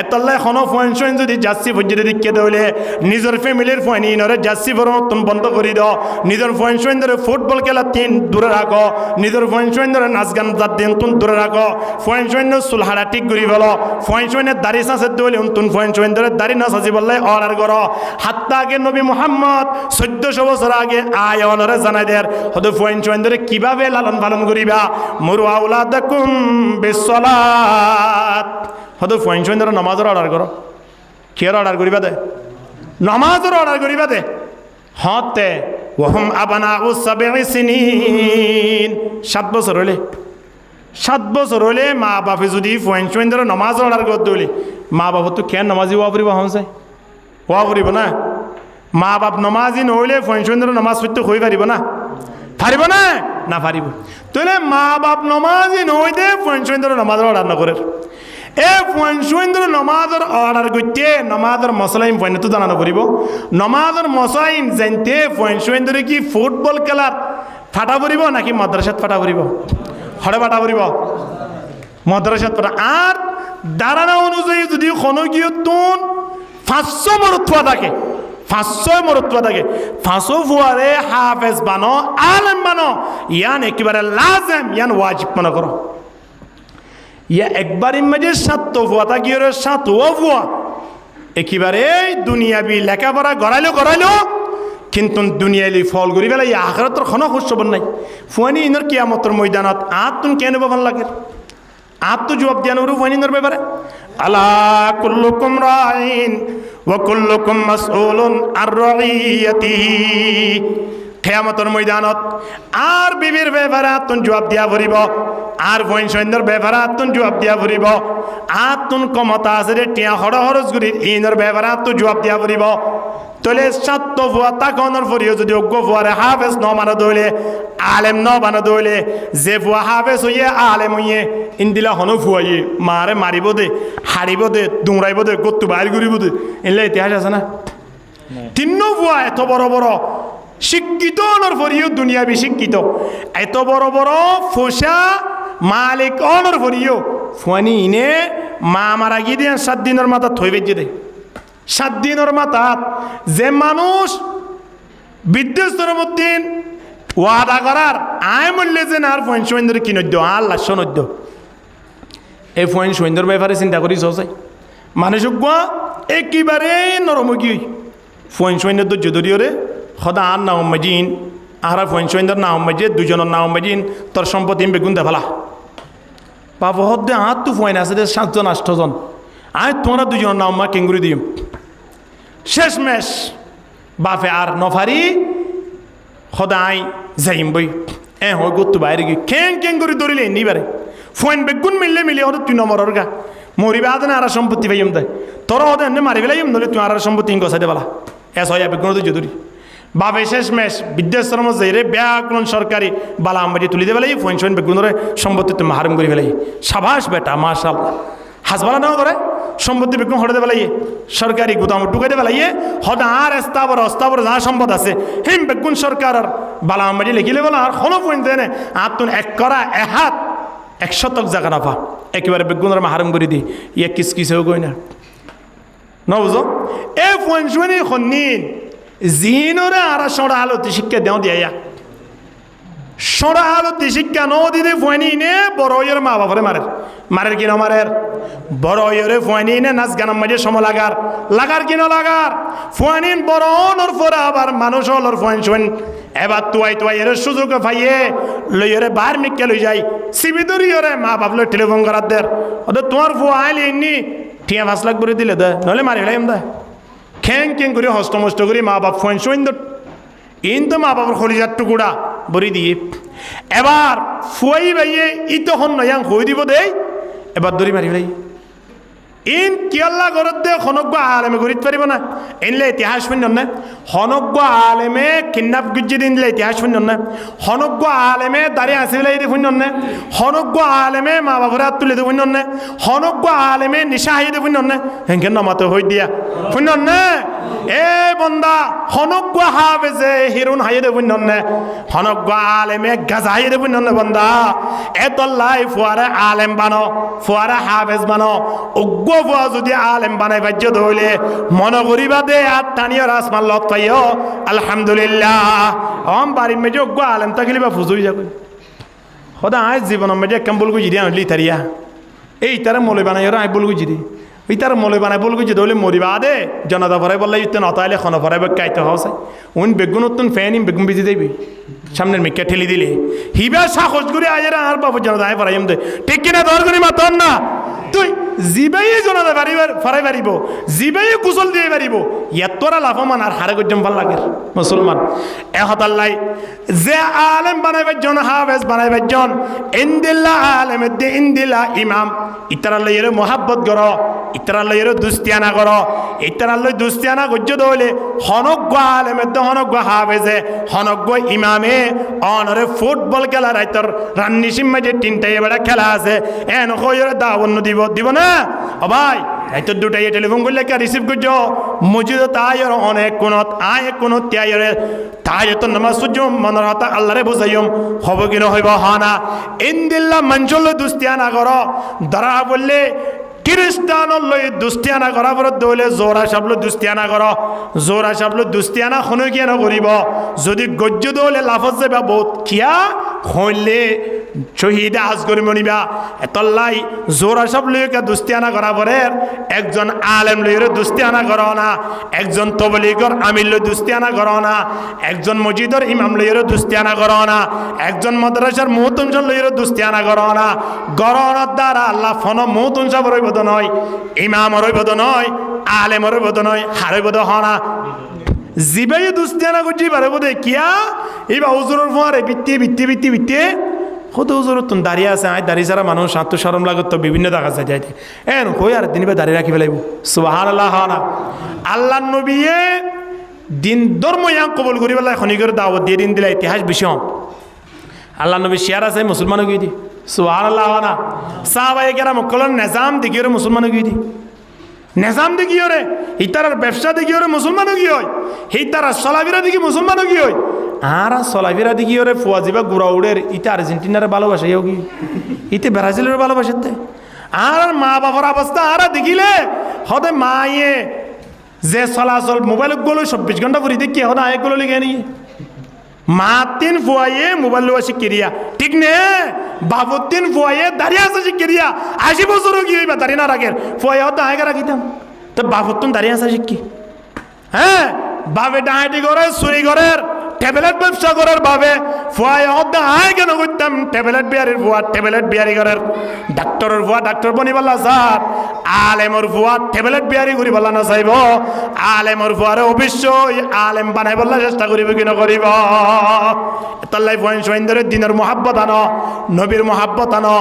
এতলে কোনো ফোন শোন যদি যাচ্ছি ভুজিয়ে দিকে দৌলে নিজের ফ্যামিলির ফোন ইনরে যাচ্ছি ফরন তুমি বন্ধ করে দাও নিজের ফোন শোন ধরে ফুটবল খেলা তিন দূরে রাখো নিজের ফোন শোন ধরে নাচ গান যার দিন তুমি দূরে রাখো ফোন শোন চুলহাড়া ঠিক করি বলো ফোন শোনের দাড়ি সাঁচে দৌলে তুমি ফোন শোন ধরে দাড়ি না সাঁচি বললে অর্ডার করো হাত্তা আগে নবী মুহাম্মদ 1400 বছর আগে আয়নরে জানাই দেয় হয়তো ফোন শোন ধরে কিভাবে লালন পালন করিবা মুরু আওলাদাকুম বিসসালাত হয়তো ফোন শোন ধরে নামাজের অর্ডার করো কি অর্ডার করিবা দে নামাজের অর্ডার করিবা দে হতে ওহম আবনাউ সাবঈ সিনিন 7 বছর হলে 7 বছর হলে মা বাপে যদি ফোন শোন ধরে নামাজ অর্ডার করতে হলে মা বাপ তো কেন নামাজি ওয়া করিব হন যায় ওয়া করিব না মা বাপ নমাজি নহলে ফোন শোন ধরে নামাজ পড়তে হই পারিব না পারিব না না পারিব তাহলে মা বাপ নমাজি নহইতে ফোন শোন ধরে নামাজের অর্ডার না করে এ ফোন শোন ধরে নামাজের অর্ডার করতে নামাজের মশলাইন ফোন তো জানানো করিব নামাজের মশলাইন জানতে ফোন শোন ধরে কি ফুটবল খেলার ফাটা পড়িব নাকি মাদ্রাসাত ফাটা পড়িব হড়ে ফাটা পড়িব মাদ্রাসাত ফাটা আর দাঁড়ানো অনুযায়ী যদি কোনো গিয়ে তুন 500 মরত্বা থাকে 500 মরত্বা থাকে 500 ফুয়ারে হাফেজ বানো আলেম বানো ইয়ান একেবারে লাজেম ইয়ান ওয়াজিব মনে করো ইয়া একবার মাঝে 7 ফুয়া থাকি 7 ফুয়া একেবারে দুনিয়াবি লেখাপড়া গড়াইলো কিন্তু দুনিয়ালি ফল করি বেলা ইয়া আখিরাতের কোনো খোঁজ খবর নাই ফুয়ানি ইনর কিয়ামতের ময়দানত আত তুন কেন বাবান লাগে আত তো জবাব দিয়ানো ফুয়ানির ব্যাপারে আলা কুল্লুকুম রাইন ওয়া কুল্লুকুম মাসউলুন আর রাইয়াতিহি কিয়ামতের ময়দানত আর বিবির ব্যাপারে আতুন জবাব দিয়া ভরিব আর বইন সৈন্যর ব্যাপারে আতুন জবাব দিয়া ভরিব আতুন ক্ষমতা আছে রে টিয়া খরচ করি ইনর ব্যাপারে আতুন জবাব দিয়া ভরিব তলে 7 ফুয়া তাকনের ফরিও যদি অজ্ঞ ফুয়ারে হাফেজ ন মানা দইলে আলেম ন বানা দইলে যে ফুয়া হাফেজ হইয়ে আলেম হইয়ে ইন্দিলা হনো ফুয়াইয়ে মারে মারিব দে হারিব দে দুমরাইব দে গত্তু বাইর করিব দে এলে ইতিহাস আছে না তিন্ন ফুয়া এত বড় বড় শিক্ষিত অনর ফরিও দুনিয়াবি শিক্ষিত এত বড় বড় ফোসা মালিক অনর ফরিও ফুয়ানি ইনে মা মারা গিয়ে দিয়ে 7 দিনের মাথা থই বেজে দে 7 দিনের মাথা যে মানুষ বিদ্যুৎ ওয়াদা করার আয় মূল্যে যে আর পয়েন্ট সৈন্যর কিনদ্য আল্লাহ সনদ্য এই পয়েন্ট সৈন্যর ব্যাপারে চিন্তা করি সসাই মানুষ একেবারে নরমুখী পয়েন্ট সৈন্যর তো যদুরিওরে সদা আর নাও মাজিন আর পয়েন্ট সৈন্যর নাও মাজিয়ে দুজনের নাও মাজিন তোর সম্পত্তি বেগুন দেফালা বাবা হদ্দে আর তো পয়েন্ট আছে 7 জন 8 জন আয় তোমরা দুজনের নাও মা কেঙ্গুরি দিম শেষ মেশ বাপে আর নফারি সদায় যাইম বই হয় গত্তু বাইরে গিয়ে কেং করে ধরিলে নিবারে ফোন বেগুন মিললে ওদের 2 নম্বরের গা মরিবে আদনে আর সম্পত্তি পাইম দেয় তোরা ওদের এনে মারি পেলাইম নলে তুই আর সম্পত্তি গসাইতে পালা হয় বেগুন যদি বাপে শেষ মেশ বিদ্যাশ্রম যাইরে ব্যাকরণ সরকারি বালা আমাকে তুলি দে পেলাই ফোন বেগুনের সম্পত্তি তুমি হারম করে পেলাই সাবাস বেটা মাশাআল্লাহ হাসবালা নাও করে সম্পত্তি বেগুন হঠাতে পেলাইয়ে সরকারি গুদাম ঢুকাইতে পেলাইয়ে হঠাৎ আর অস্তাবর যা সম্পদ আছে হিম বেগুন সরকার বালা আমাকে লিখিলে বলা আর কোনো পয়েন্ট দেয় না আর তুন এক করা এহাত 1 শতক জায়গা নাফা একেবারে বেগুনের হারম করে দিই ইয়ে কিসেও কই না বুঝো এ পয়েন্ট শুনি খনিন জিনরে আর সরা আলোতে শিক্ষা দেও দিয়া সরা আলোতে শিক্ষা ন দিতে ফুয়ানি নে বড় ইয়ের মা বাপরে মারের কিনা মারের বড় ইয়েরে ফুয়ানি নে নাচ গানার মাঝে সম লাগার কিনা লাগার ফুয়ানিন বড় নর ফোরা আবার মানুষ হলর ফুয়ান শুন এবার তুয়াই এর সুযোগ পাইয়ে লইরে বার মিকে লই যাই সিবিদুরি ওরে মা বাপ লই টেলিফোন করার দের ওদের তোমার ফুয়া আইলি এমনি 5 লাখ করে দিলে দে নলে মারি ফেলাইম দে কেং করে হস্তমস্ত করে মা বাপ ফুয়ান শুন তো মা বাবার খলিজার টুকুড়া বরি দিয়ে এবার ফুয়াই বাইয়ে ই তখন নয়াং হয়ে দিব দেই এবার দড়ি মারি ফেলাই ইন কিয়াল্লা ঘরত দে হনজ্ঞ আলেমে ঘুরিত পারিব না এনলে ইতিহাস শুনন না হনজ্ঞ আলেমে কিডন্যাপ গুজি দিনলে ইতিহাস শুনন না হনজ্ঞ আলেমে দাঁড়িয়ে আসি ফেলাই দিয়ে শুনন না হনজ্ঞ আলেমে মা বাবার হাত তুলে দিয়ে শুনন না হনজ্ঞ আলেমে নিশা হাই দিয়ে শুনন না হেঁকে নমাতে হই দিয়া শুনন না এ বন্দা হনজ্ঞ হাফেজে হিরুন হাই দিয়ে শুনন না হনজ্ঞ আলেমে গাজা হাই দিয়ে শুনন না বন্দা এতল্লাই ফুয়ারে আলেম বানো ফুয়ারে হাফেজ বানো উগ্র ফুয়া যদি আলেম বানাই বাজ্য ধরলে মনে করিবা দে আর টানিও রাসমাল লত পাইও আলহামদুলিল্লাহ বাড়ির মেজে উগ্র আলেম থাকলে বা ফুজুই যাবে সদা আজ জীবনের মেজে কেম বলগু জিরি আনলি তারিয়া এই তারা মলে বানাই আই বলগু জিরি ওই তার মলে বানাই বলগু যে ধরলে মরিবা দে জনতা ভরাই বললে ইতেন অতাইলে খন ভরাই কাইতে হওয়া উন বেগুন উত্তন ফ্যান বেগুন বেজি দেবি সামনের মিক্কা ঠেলি দিলে হিবা সাহস করে আজেরা আর বাবু জনতা আয় ফরাইম দে ঠিক কিনা দর করি মাতন না তুই জিবাইয়ে জনতা ফরাই পারিব জিবাইয়ে কুশল দিয়ে পারিব এতরা লাভমান আর হারে গজ্জম ভাল লাগে মুসলমান এহতাল্লাই যে আলেম বানাইবার জন হাফেজ বানাইবার জন ইন্দিল্লা আলেম দে ইন্দিল্লা ইমাম ইতারাল্লাই এর মোহাব্বত কর ইতারাল্লাই এর দুস্তিয়ানা কর ইতারাল্লাই দুস্তিয়ানা গজ্জ দলে হনজ্ঞ আলেমের দে হনজ্ঞ হাফেজে হনজ্ঞ ইমামে অনরে ফুটবল খেলা রাইতর রান্নি সিম্মা যে 3টায় এবারে খেলা আছে এন কইরে দাওয়ান্ন দিব না ও ভাই রাইতর 2টায় টেলিফোন করলে কে রিসিভ করছ মসজিদ তাইর অনেক কোনত আয় কোনত তাইরে তাইতো নামাজ সূর্য মনের হাতা আল্লাহরে বুঝাইম হব কি না হইব হানা ইনদিল্লাহ মঞ্জুল দুস্তিয়ানা কর দরা বললে খ্রিস্টানর লই দুস্তিয়ানা করা পর দৌলে জোরা সাবলো দুস্তিয়ানা কর জোরা সাবলো দুস্তিয়ানা শুনে কি না করিব যদি গজ্য দৌলে লাফজ যাবা বহুত কিয়া হইলে শহীদ আজগরি মনিবা এতল্লাই জোরা সব লইকে দুস্তিয়ানা করা পরে একজন আলেম লইরে দুস্তিয়ানা করো না একজন তবলিগর আমির লই দুস্তিয়ানা করো না একজন মসজিদের ইমাম লইরে দুস্তিয়ানা করো না একজন মাদ্রাসার মুহতঞ্জন লইরে দুস্তিয়ানা করো না গরনের দ্বারা আল্লাহ ফন মুহতঞ্জা রইব নয় ইমাম রইব নয় আলেম রইব নয় হারইব হনা জিবাই দুস্তিয়ানা করছি পারে বোধ কিয়া এইবা হুজুরের ফোয়ারে বিত্তি কত হুজুর তুমি দাঁড়িয়ে আছে আয় দাঁড়িয়ে ছাড়া মানুষ আত্মসরম লাগত তো বিভিন্ন দেখা যায় যাইতে এন কই আর দিনবে দাঁড়িয়ে রাখি ফেলাইব সুবহানাল্লাহ না আল্লাহ নবীয়ে দিন ধর্ম ইয়াং কবুল করি বেলা খনিকের দাওয়াত দিয়ে দিন দিলা ইতিহাস বিষয় আল্লাহ নবী শেয়ার আছে মুসলমানও গিয়ে দি সুবহানাল্লাহ না সাহাবায়ে কেরাম কলন নিজাম দিগিয়ে মুসলমানও গিয়ে দি নিজাম দিগিয়ে রে ইতারার ব্যবসা দিগিয়ে রে মুসলমানও গিয়ে হয় ইতারা সলাবিরা দিকে মুসলমানও গিয়ে হয় আর সলাবিরা দিগিয়ে রে ফুয়াজিবা গুড়া উড়ের ইতা আর্জেন্টিনার ভালোবাসা ইও কি ইতে ব্রাজিলের ভালোবাসাতে আর মা বাবার অবস্থা আর দেখিলে হদে মায়ে যে চলাচল মোবাইল গুলো 24 ঘন্টা পরি দেখি হদে আয় গুলো লিখে নিয়ে মা তিন ফুয়াইয়ে মোবাইল লোয়া শিখিয়া ঠিক নে বাবু তিন ফুয়াইয়ে দাঁড়িয়ে আছে শিখিয়া 80 বছরও কি হইবা দাঁড়িয়ে না রাখের ফুয়াইয়া হতে আয় রাখিতাম তো বাবু তুন দাঁড়িয়ে আছে শিখি হ্যাঁ বাবে ডাঁটি করে চুরি করের ট্যাবলেট ব্যবসা করার ভাবে ফুয়াই হতে আয় কেন করতাম ট্যাবলেট বিয়ারির ফুয়া ট্যাবলেট বিয়ারি করার ডাক্তারের ফুয়া ডাক্তার বনি বললা স্যার আলেমর ফুয়া ট্যাবলেট বিয়ারি করি বললা না চাইব আলেমর ফুয়ারে অবশ্যই আলেম বানাই বললা চেষ্টা করিব কি নকরিব তাল্লাই ফুয়াইন সোয়াইন ধরে দিনের মহাব্বত আনো নবীর মহাব্বত আনো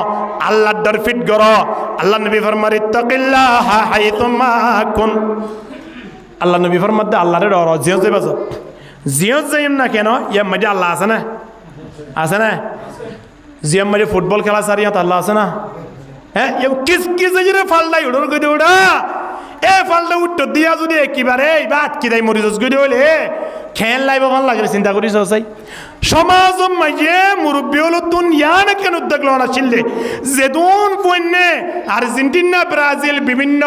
আল্লাহর ডর ফিট করো আল্লাহ নবী ফরমার ইত্তাকিল্লাহ হাইতুমা কুন আল্লাহ নবী ফরমার দে আল্লাহরে ডর জিও যাইবা জিয়ত যাইম না কেন ইয়ার মাঝে আল্লাহ আছে না জিয়ার মাঝে ফুটবল খেলা সারি আল্লাহ আছে না হ্যাঁ কিস কিস ফালদাই উড়োর গই উড়া এ ফালদা উত্তর দিয়া যদি একেবারে এইবার কি দাই মরিজস গই হলে খেল লাইব ভাল লাগে চিন্তা করিস চাই সমাজ মাঝে মুরব্বী হলো তুন ইয়ান কেন উদ্যোগ লওয়া ছিলে যেদুন পণ্যে আর্জেন্টিনা ব্রাজিল বিভিন্ন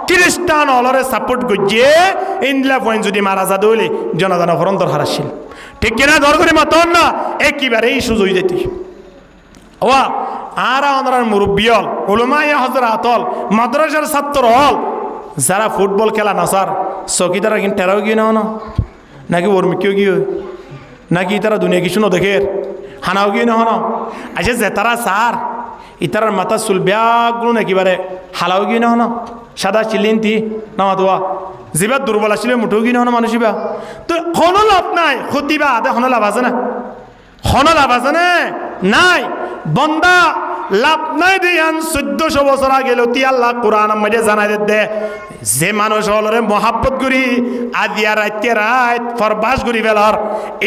খ্রিস্টান অলরে সাপোর্ট গজিয়ে ইন্দিলা পয়েন্ট যদি মারা যা দইলে জনগণ ফরন্তর হারাছিল ঠিক কিনা দর করে মাতন না একেবারে এই সুযোগ যেতে ওয়া আর ওনার মুরব্বী হল উলমায়ে হযরত হল মাদ্রাসার ছাত্র হল যারা ফুটবল খেলা না স্যার চকিদারা কিন্তু টেরাও গিয়ে না নাকি ওর্মিকেও গিয়ে নাকি তারা দুনিয়া কিছু ন দেখে হানাও গিয়ে না হন আচ্ছা যে তারা সার ইতারার মাথা চুল ব্যাগুলো একেবারে হালাও গিয়ে না হন সাদা চিলিন্তি নামাতোয়া যেবা দুর্বল আসলে মুঠেও গিয়ে না হন মানুষিবা তো হন লাভ নাই ক্ষতিবা আদে হন লাভ আছে না হন লাভ আছে না নাই বন্দা লাভ নাই দিয়ান 1400 বছর আগে লতি আল্লাহ কোরআন মধ্যে জানাই দে যে মানুষ হলরে মহাব্বত করি আদিয়া রাতে রাত ফরবাস করি বেলার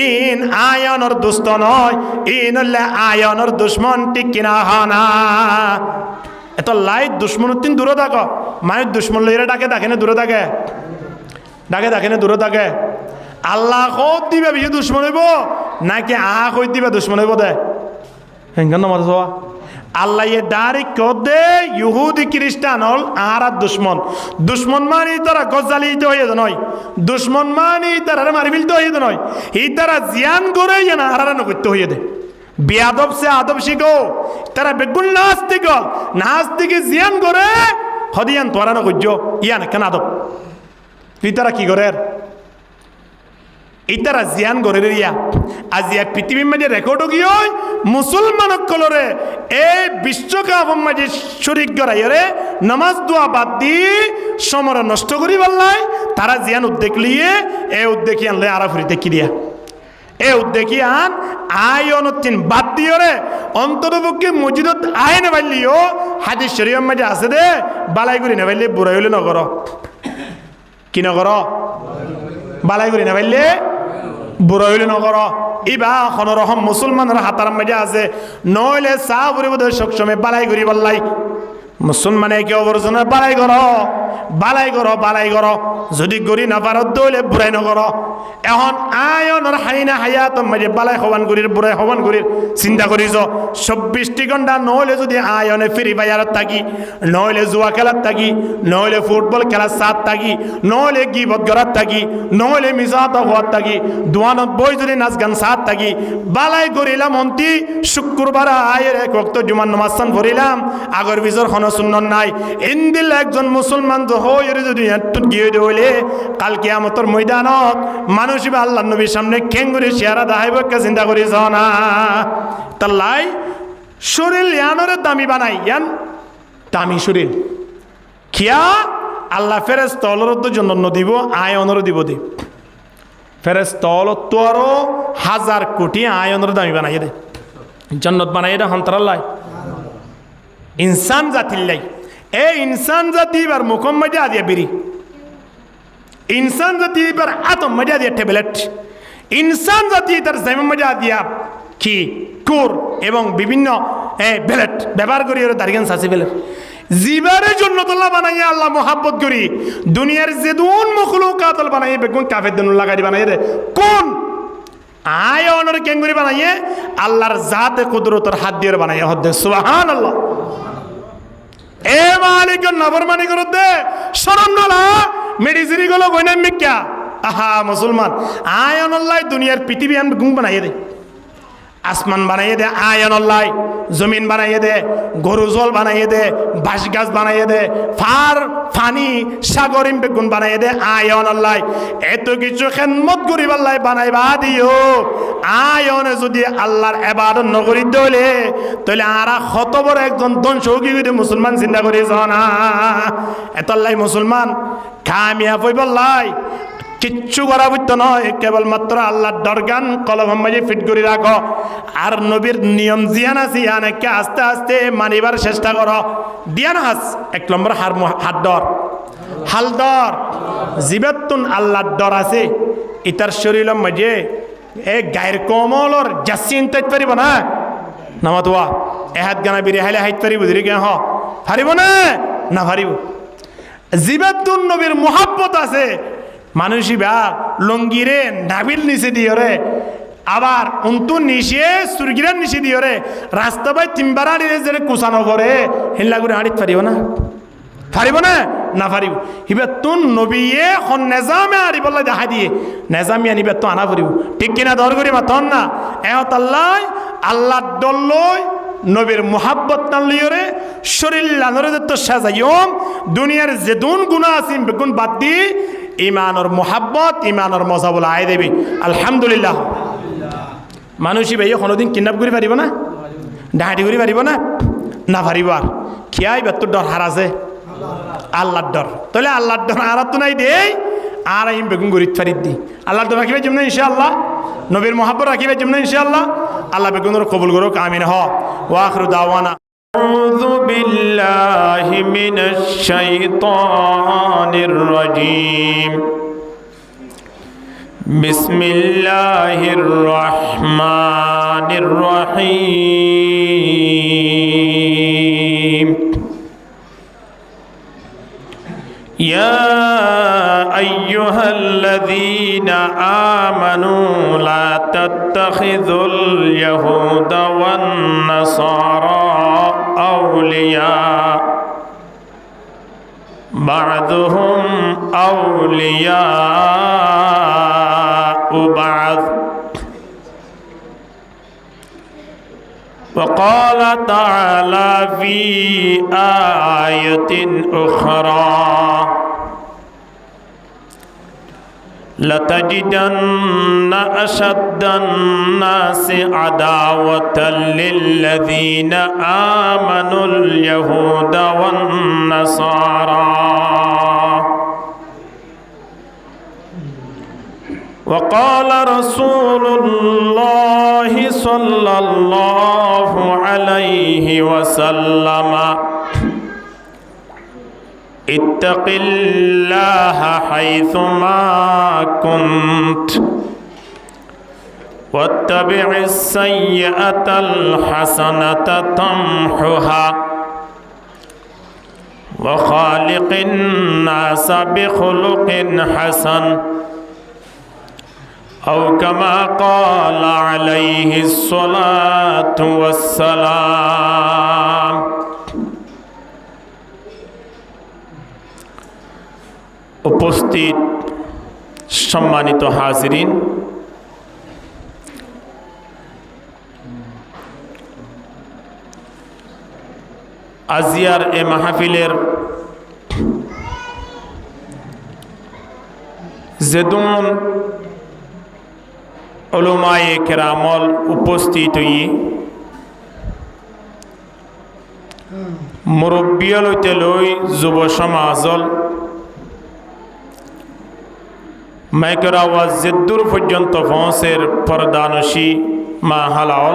ইন আয়নর দুষ্ট নয় ইন আয়নর দুশ্মন ঠিক কিনা হানা এত লাইট দুশ্মন তিন দূরে থাকো মায়ের দুশ্মন লইরে ডাকে দেখে না দূরে থাকে ডাকে না দূরে থাকে আল্লাহ কত দিবে বেশি দুশ্মন হইব নাকি কই দিবে দুশ্মন হইব দে হেঙ্গান নমাজ হওয়া আল্লাহ ডাইরেক্ট কদে ইহুদি খ্রিস্টান হল আর দুশ্মন মানি তারা গজালি হয়ে নয় দুশ্মন মানি তারা মারি ফেলতে হয়ে নয় এই তারা জিয়ান করে না আর করতে হয়ে দে বেয়াদব সে আদব শিখো তারা বেগুন নাস্তিকে জিয়ান করে হদিয়ান তোরা না করছ ইয়ান কেন আদব তুই তারা কি করে ইতারা জিয়ান গড়ে রিয়া আজিয়া পৃথিবীর মাঝে রেকর্ডও কি হয় মুসলমান কলরে এই বিশ্বকাপ মাঝে শরিক গড়াইরে নামাজ দোয়া বাদ দি সমর নষ্ট করি বললাই তারা জিয়ান উদ্যোগ লিয়ে এ উদ্যোগী আনলে আরাফুরি দেখি দিয়া এ উদ্যোগী আন আয় অনতিন বাদ দিয়রে অন্ততপক্ষে মসজিদত আয় নেবাইলিও হাদিস শরীফের মাঝে আছে দে বালাই করি নেবাইলে বুড়াই হলে নগর কি নগর বালাই করি নেবাইলে বুড়া হইলে নগর ইবা খনরহম মুসলমানের হাতার মাঝে আছে নইলে চা বুড়ি বোধ সবসময় বালাই করি বললাই মুসলমানে কেউ বর্জনে বালাই করো যদি গড়ি না পারত দইলে বুড়াই নগর এখন আয়নের হাইনা হায়াত মাঝে বালাই হবান করির বুড়াই হবান করির চিন্তা করিস 24 ঘন্টা নহলে যদি আয়নে ফ্রি ফায়ারত থাকি নহলে জুয়া খেলাত থাকি নহলে ফুটবল খেলার সাথ থাকি নহলে গিবত গড়াত থাকি নহলে মিসাত হওয়াত থাকি দোয়ানত বই যদি নাচ গান সাথ থাকি বালাই করিলাম অন্তি শুক্রবার আয়ের এক ওয়াক্ত জুমার নামাজ পড়িলাম আগর বিজর খন সুন্নত নাই ইন্দিল একজন মুসলমান তো হইরে যদি এত গিয়ে হইলে কাল কিয়ামতের ময়দানত মানুষ বা আল্লাহর নবীর সামনে খেঙ্গুরি চেহারা দেখাইব কে চিন্তা করিস না তাল্লাই শরীর ইয়ানরে দামি বানাই ইয়ান দামি শরীর কিয়া আল্লাহ ফেরেশতা তলরত জন্য দিব আয়নর দিব দে ফেরেশতা তলত তো আরো 1000 কোটি আয়নর দামি বানাই দে জান্নাত বানাই দে হন্তরাল্লাহ ইনসান জাতির লাই এ ইনসান জাতি এবার মুখম মাঝে আদিয়া বিড়ি ইনসান জাতি এবার আতম মাঝে আদিয়া ট্যাবলেট ইনসান জাতি তার জাইম মাঝে আদিয়া কি কোর এবং বিভিন্ন বেলেট ব্যবহার করি ওরা দাঁড়িয়ে সাঁচি বেলেট জিবারের জন্য তোল্লা বানাইয়া আল্লাহ মোহাব্বত করি দুনিয়ার যেদুন মখলুকাতল বানাইয়ে বেগুন কাফের দিন লাগাই বানাইয়ে দে কোন আয়নের কেঙ্গুরি বানাইয়ে আল্লাহর জাতে কুদরতর হাত দিয়ে বানাইয়া হদ্দে সুবহানাল্লাহ এ মালিক নফরমানি করত দে শরম না মেডিসিনি গুলো কইনা মিক্কা আহা মুসলমান আয়নল্লাহ দুনিয়ার পৃথিবী আমি গুম বানাইয়ে দে আসমান বানাইয়ে দে আয়নল্লাহ জমিন বানাইয়ে দে গরু জল বানাইয়ে দে বাঁশ গাছ বানাইয়ে দে ফার ফানি সাগরিম বেগুন বানাইয়ে দে আয়নল্লাহ এত কিছু খেদমত করিব আল্লাহ বানাইবা দিও আয়নে যদি আল্লাহর ইবাদত নগরী দলে তাহলে আরা কত বড় একজন দনসৌকি করে মুসলমান চিন্তা করি জানা এতল্লাই মুসলমান কামিয়াব হইব আল্লাহ কিচ্ছু করা বুঝতো নয় কেবলমাত্র আল্লাহর দরগান কলম মাঝে ফিট করে রাখো আর নবীর নিয়ম জিয়ান আছে ইয়ানকে আস্তে আস্তে মানিবার চেষ্টা করো দিয়ান হাস 1 নম্বর হাত ডর হাল ডর জিবাতুন আল্লাহর ডর আছে ইতার শরীরের মাঝে গায়ের কোমলর জাসিন তাইতে পারিব না নামাতোয়া হাত গানা বিরে হাইলে হাইতে পারিব ধীরে গে হ পারিব না পারিব জিবাতুন নবীর মোহাব্বত আছে মানুষই বা লঙ্গিরে নাবিল নিচে দিয়ে রে আবার অন্তু নিচে সুরগিরার নিচে দিয়ে রে রাস্তা বাই তিনবার আড়িয়ে যে কুচানো করে হিল্লা করে হাঁড়িতে পারিব না পারিব হিবে তুন নবীয়ে খন নেজামে আড়ি বললে দেখা দিয়ে নেজামি আনিবে তো আনা ফুরিব ঠিক কিনা দর করি মা তন না এত আল্লাহ ডল্লই নবীর মোহাব্বত টানলিওরে শরীর লানরে তো সাজাইম দুনিয়ার যেদুন গুণা আসিম বেগুন বাদ দি ইমানর মোহাব্বত ইমানর মজা বলে আয় দেবী আলহামদুলিল্লাহ মানুষই ভাই কোনোদিন কিডন্যাপ করে পারিব না ডাহাটি করে পারিব না পারিব আর খিয়াই বেতর ডর হারাছে আল্লাহর ডর তাহলে আল্লাহর ডর আর তো নাই দে আর আইম বেগুন গরিত ফারিদ দি আল্লাহর ডর রাখিবে যেমন ইনশাআল্লাহ নবীর মোহাব্বত রাখিবে যেমন ইনশাআল্লাহ আল্লাহ বেগুনের কবুল করুক আমিন হ ওয়া আখিরু দাওয়ানা أعوذ بالله من الشيطان الرجيم بسم الله الرحمن الرحيم يا أيها الذين آمنوا لا تتخذوا اليهود والنصارى أولياء بعضهم أولياء بعض وقال تعالى في آية أخرى لتجدن أشد الناس عداوة للذين آمنوا اليهود والنصارى وقال رسول الله صلى الله عليه وسلم اتق الله حيثما كنت واتبع السيئة الحسنة تمحها وخالق الناس بخلق حسن أو كما قال عليه الصلاة والسلام উপস্থিত সম্মানিত হাজিরিন আজিয়ার এ মাহফিলের যেদুন উলামায়ে কেরামল উপস্থিত হই মুরব্বিয়ল হইতে লই যুব সমাজল মাইকের আওয়াজ যেদূর পর্যন্ত পৌঁছের পর্দানসী মা হালাল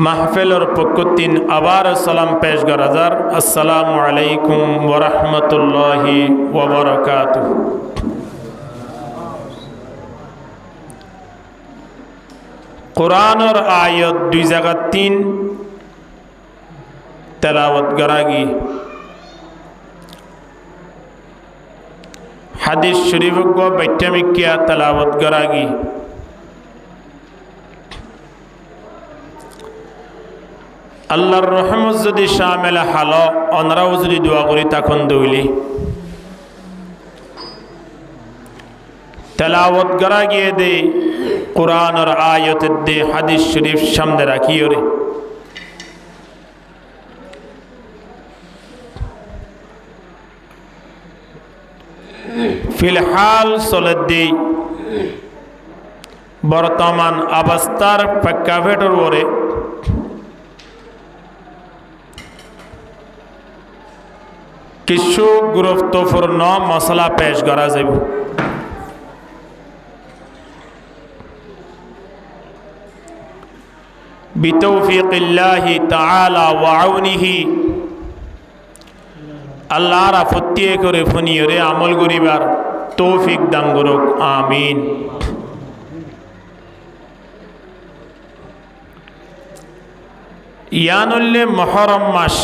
মাহফিলের পক্ষতিন আবার সালাম পেশ গরাজার আসসালামু আলাইকুম ওয়া রাহমাতুল্লাহি ওয়া বারাকাতুহু। কোরআনের আয়াত দুই জায়গা 3 তেলাওয়াত করাগি হাদিস শরীফ গো বাইটামিকিয়া তেলাওয়াত করাগি আল্লাহর রহমত যদি শামিল হালো অনরাও যদি দোয়া করি তখন দইলি তেলাওয়াত করা গিয়ে দে কোরআনের আয়াত দে হাদিস শরীফ সামনে রাখিও রে ফিলহাল চলে দে বর্তমান অবস্থার প্রেক্ষাপটের ওরে কিছু গুরুত্বপূর্ণ মশলা পেশ করা যাবে বিতৌফিকিল্লাহি তাআলা ওয়া আউনিহি আল্লাহর আপত্তিয়ে করে ফুনিয়রে আমল করিবার তৌফিক দান করুক আমিন ইয়ানুল্লে মুহররম মাস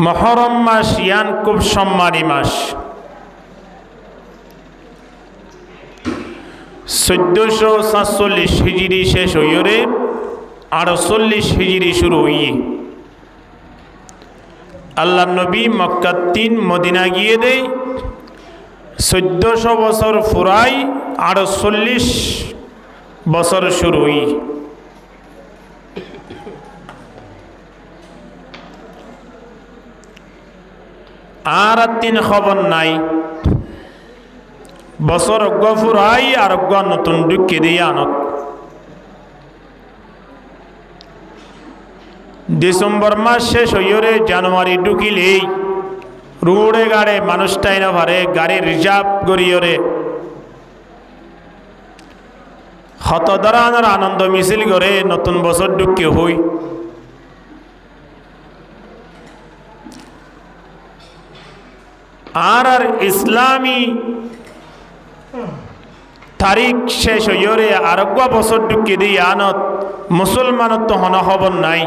মুহররম মাস ইয়ান খুব সম্মানী মাস 1447 হিজরি শেষ হইরে 48 হিজরি শুরু হইয়ে আল্লাহ নবী মক্কা 3 মদিনা গিয়ে দেই 1400 বছর ফুরাই 48 বছর শুরু হই আর 3 খবর নাই বছর গফুরাই আর নতুন ঢুকে দিয়ে আনত ডিসেম্বর মাস শেষ হইরে জানুয়ারি ঢুকিলেই রোডে গাড়ে মানুষটাই না ভারে গাড়ি রিজার্ভ করিয়রে হতদরানোর আনন্দ মিছিল করে নতুন বছর ঢুকে হই আর ইসলামী তারিখ শেষ হইরে আরোগ্য বছর ঢুকে দিয়ে আনত মুসলমানত তো হন খবর নাই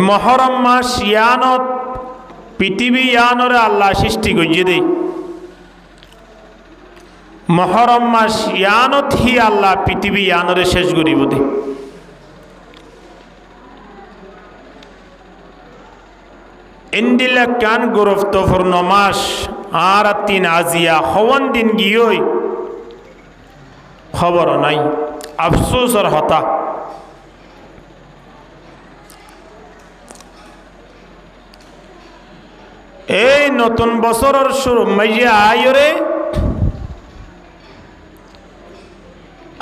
মুহররম মাস ইয়ানত পৃথিবী ইয়ানরে আল্লাহ সৃষ্টি করিয়ে দেই মুহররম মাস ইয়ানত হি আল্লাহ পৃথিবী ইয়ানরে শেষ করিব দে ইন্দিলা কান গুরুত্বপূর্ণ মাস আর 3 আজিয়া হওয়ান দিন গিয়েই খবর নাই আফসোসর হতা এই নতুন বছরের শুরু মাইয়া আয়রে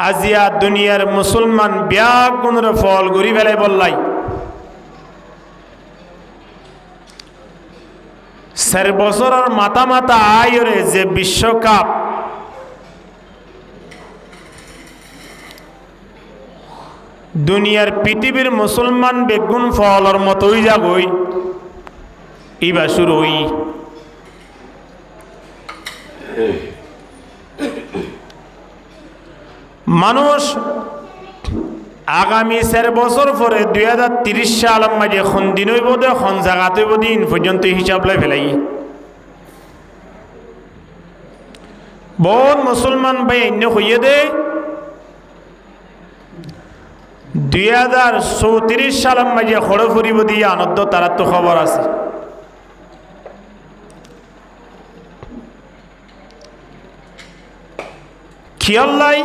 আজিয়া দুনিয়ার মুসলমান ব্যাগ গুণের ফল গড়ি ফেলে বললাই 4 বছরের মাথা মাথা আয়রে যে বিশ্বকাপ দুনিয়ার পৃথিবীর মুসলমান বেগুন ফলর মতোই যাবই ইবা শুরু হই মানুষ আগামী 4 বছর পরে 2030 সাল মাঝে খন দিন হইব দে খন জায়গাত হইব দিন পর্যন্ত হিসাব লাই ফেলাই বহুত মুসলমান ভাই অন্য হইয়ে দে 2034 সাল মাঝে খড় ফুরিব দিয়ে আনন্দ তারা তো খবর আছে খিয়াল্লাই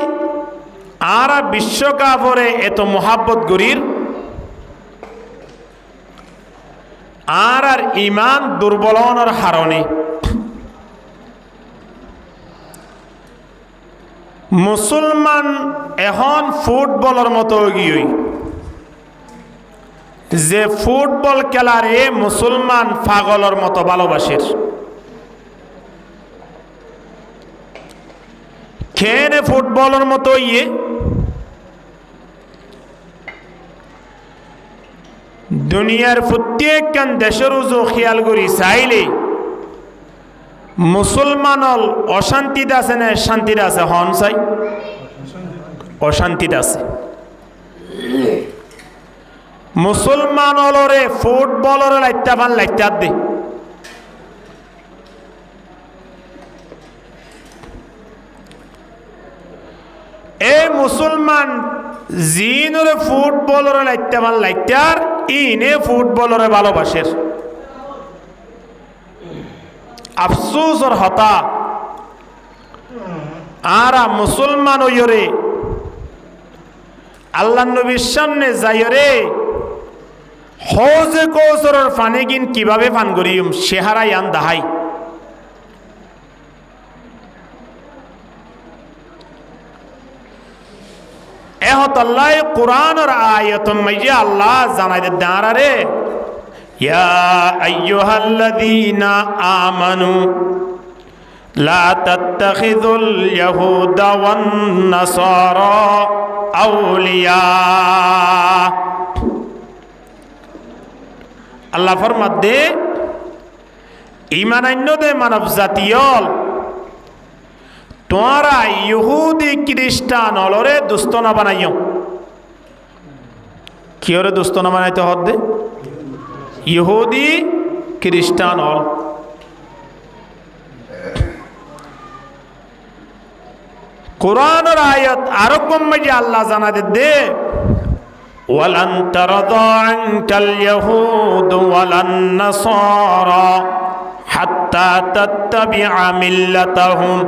আর বিশ্বকাপরে এত মোহাব্বত গরির আর ইমান দুর্বলনের হারণে মুসলমান এখন ফুটবলের মতো গিয়ে যে ফুটবল খেলারে মুসলমান পাগলের মতো ভালোবাসের খেনে ফুটবলের মতো দুনিয়ার প্রত্যেকখান দেশের উজু খেয়াল করি চাইলে মুসলমানল অশান্তিতে আছে না শান্তিতে আছে? হন চাই অশান্তিতে আছে। মুসলমানলরে ফুটবলরে লাইতা পান লাইতা দে, এই মুসলমান জিনরে ফুটবলরে লাইতা পান লাইতার ইনে ফুটবলরে ভালোবাসের। আফসোস ওর হতা আরা মুসলমান ওইরে আল্লাহ নবীর সামনে যাইরে হজে কৌসরের ফানে কিন কিভাবে ফান করিম সেহারাই আন দাহাই। এহতাল্লাহ কোরআনের আয়াতুম মাইয়া আল্লাহ জানাই দে দাঁড়ারে ইয়া আইয়ুহাল্লাযীনা আমানু লা তাত্তাখিযুল ইয়াহুদা ওয়ান নাসারা আউলিয়া। আল্লাহ ফরমাত দে ঈমানান্য দে মানব জাতীয়ল তোমরা ইহুদি খ্রিস্টান অলরে দুষ্ট না বানাইও। কি ওরে দুষ্ট না বানাইতে হদ্দে? ইহুদি খ্রিস্টান হল। কোরআনের আয়াত আরো কমে যে আল্লাহ জানা দে ওয়ালান তারদা আনকাল ইয়াহুদ ওয়ালান নাসারা হাত্তা তাত্তাবিআ মিল্লাতাহুম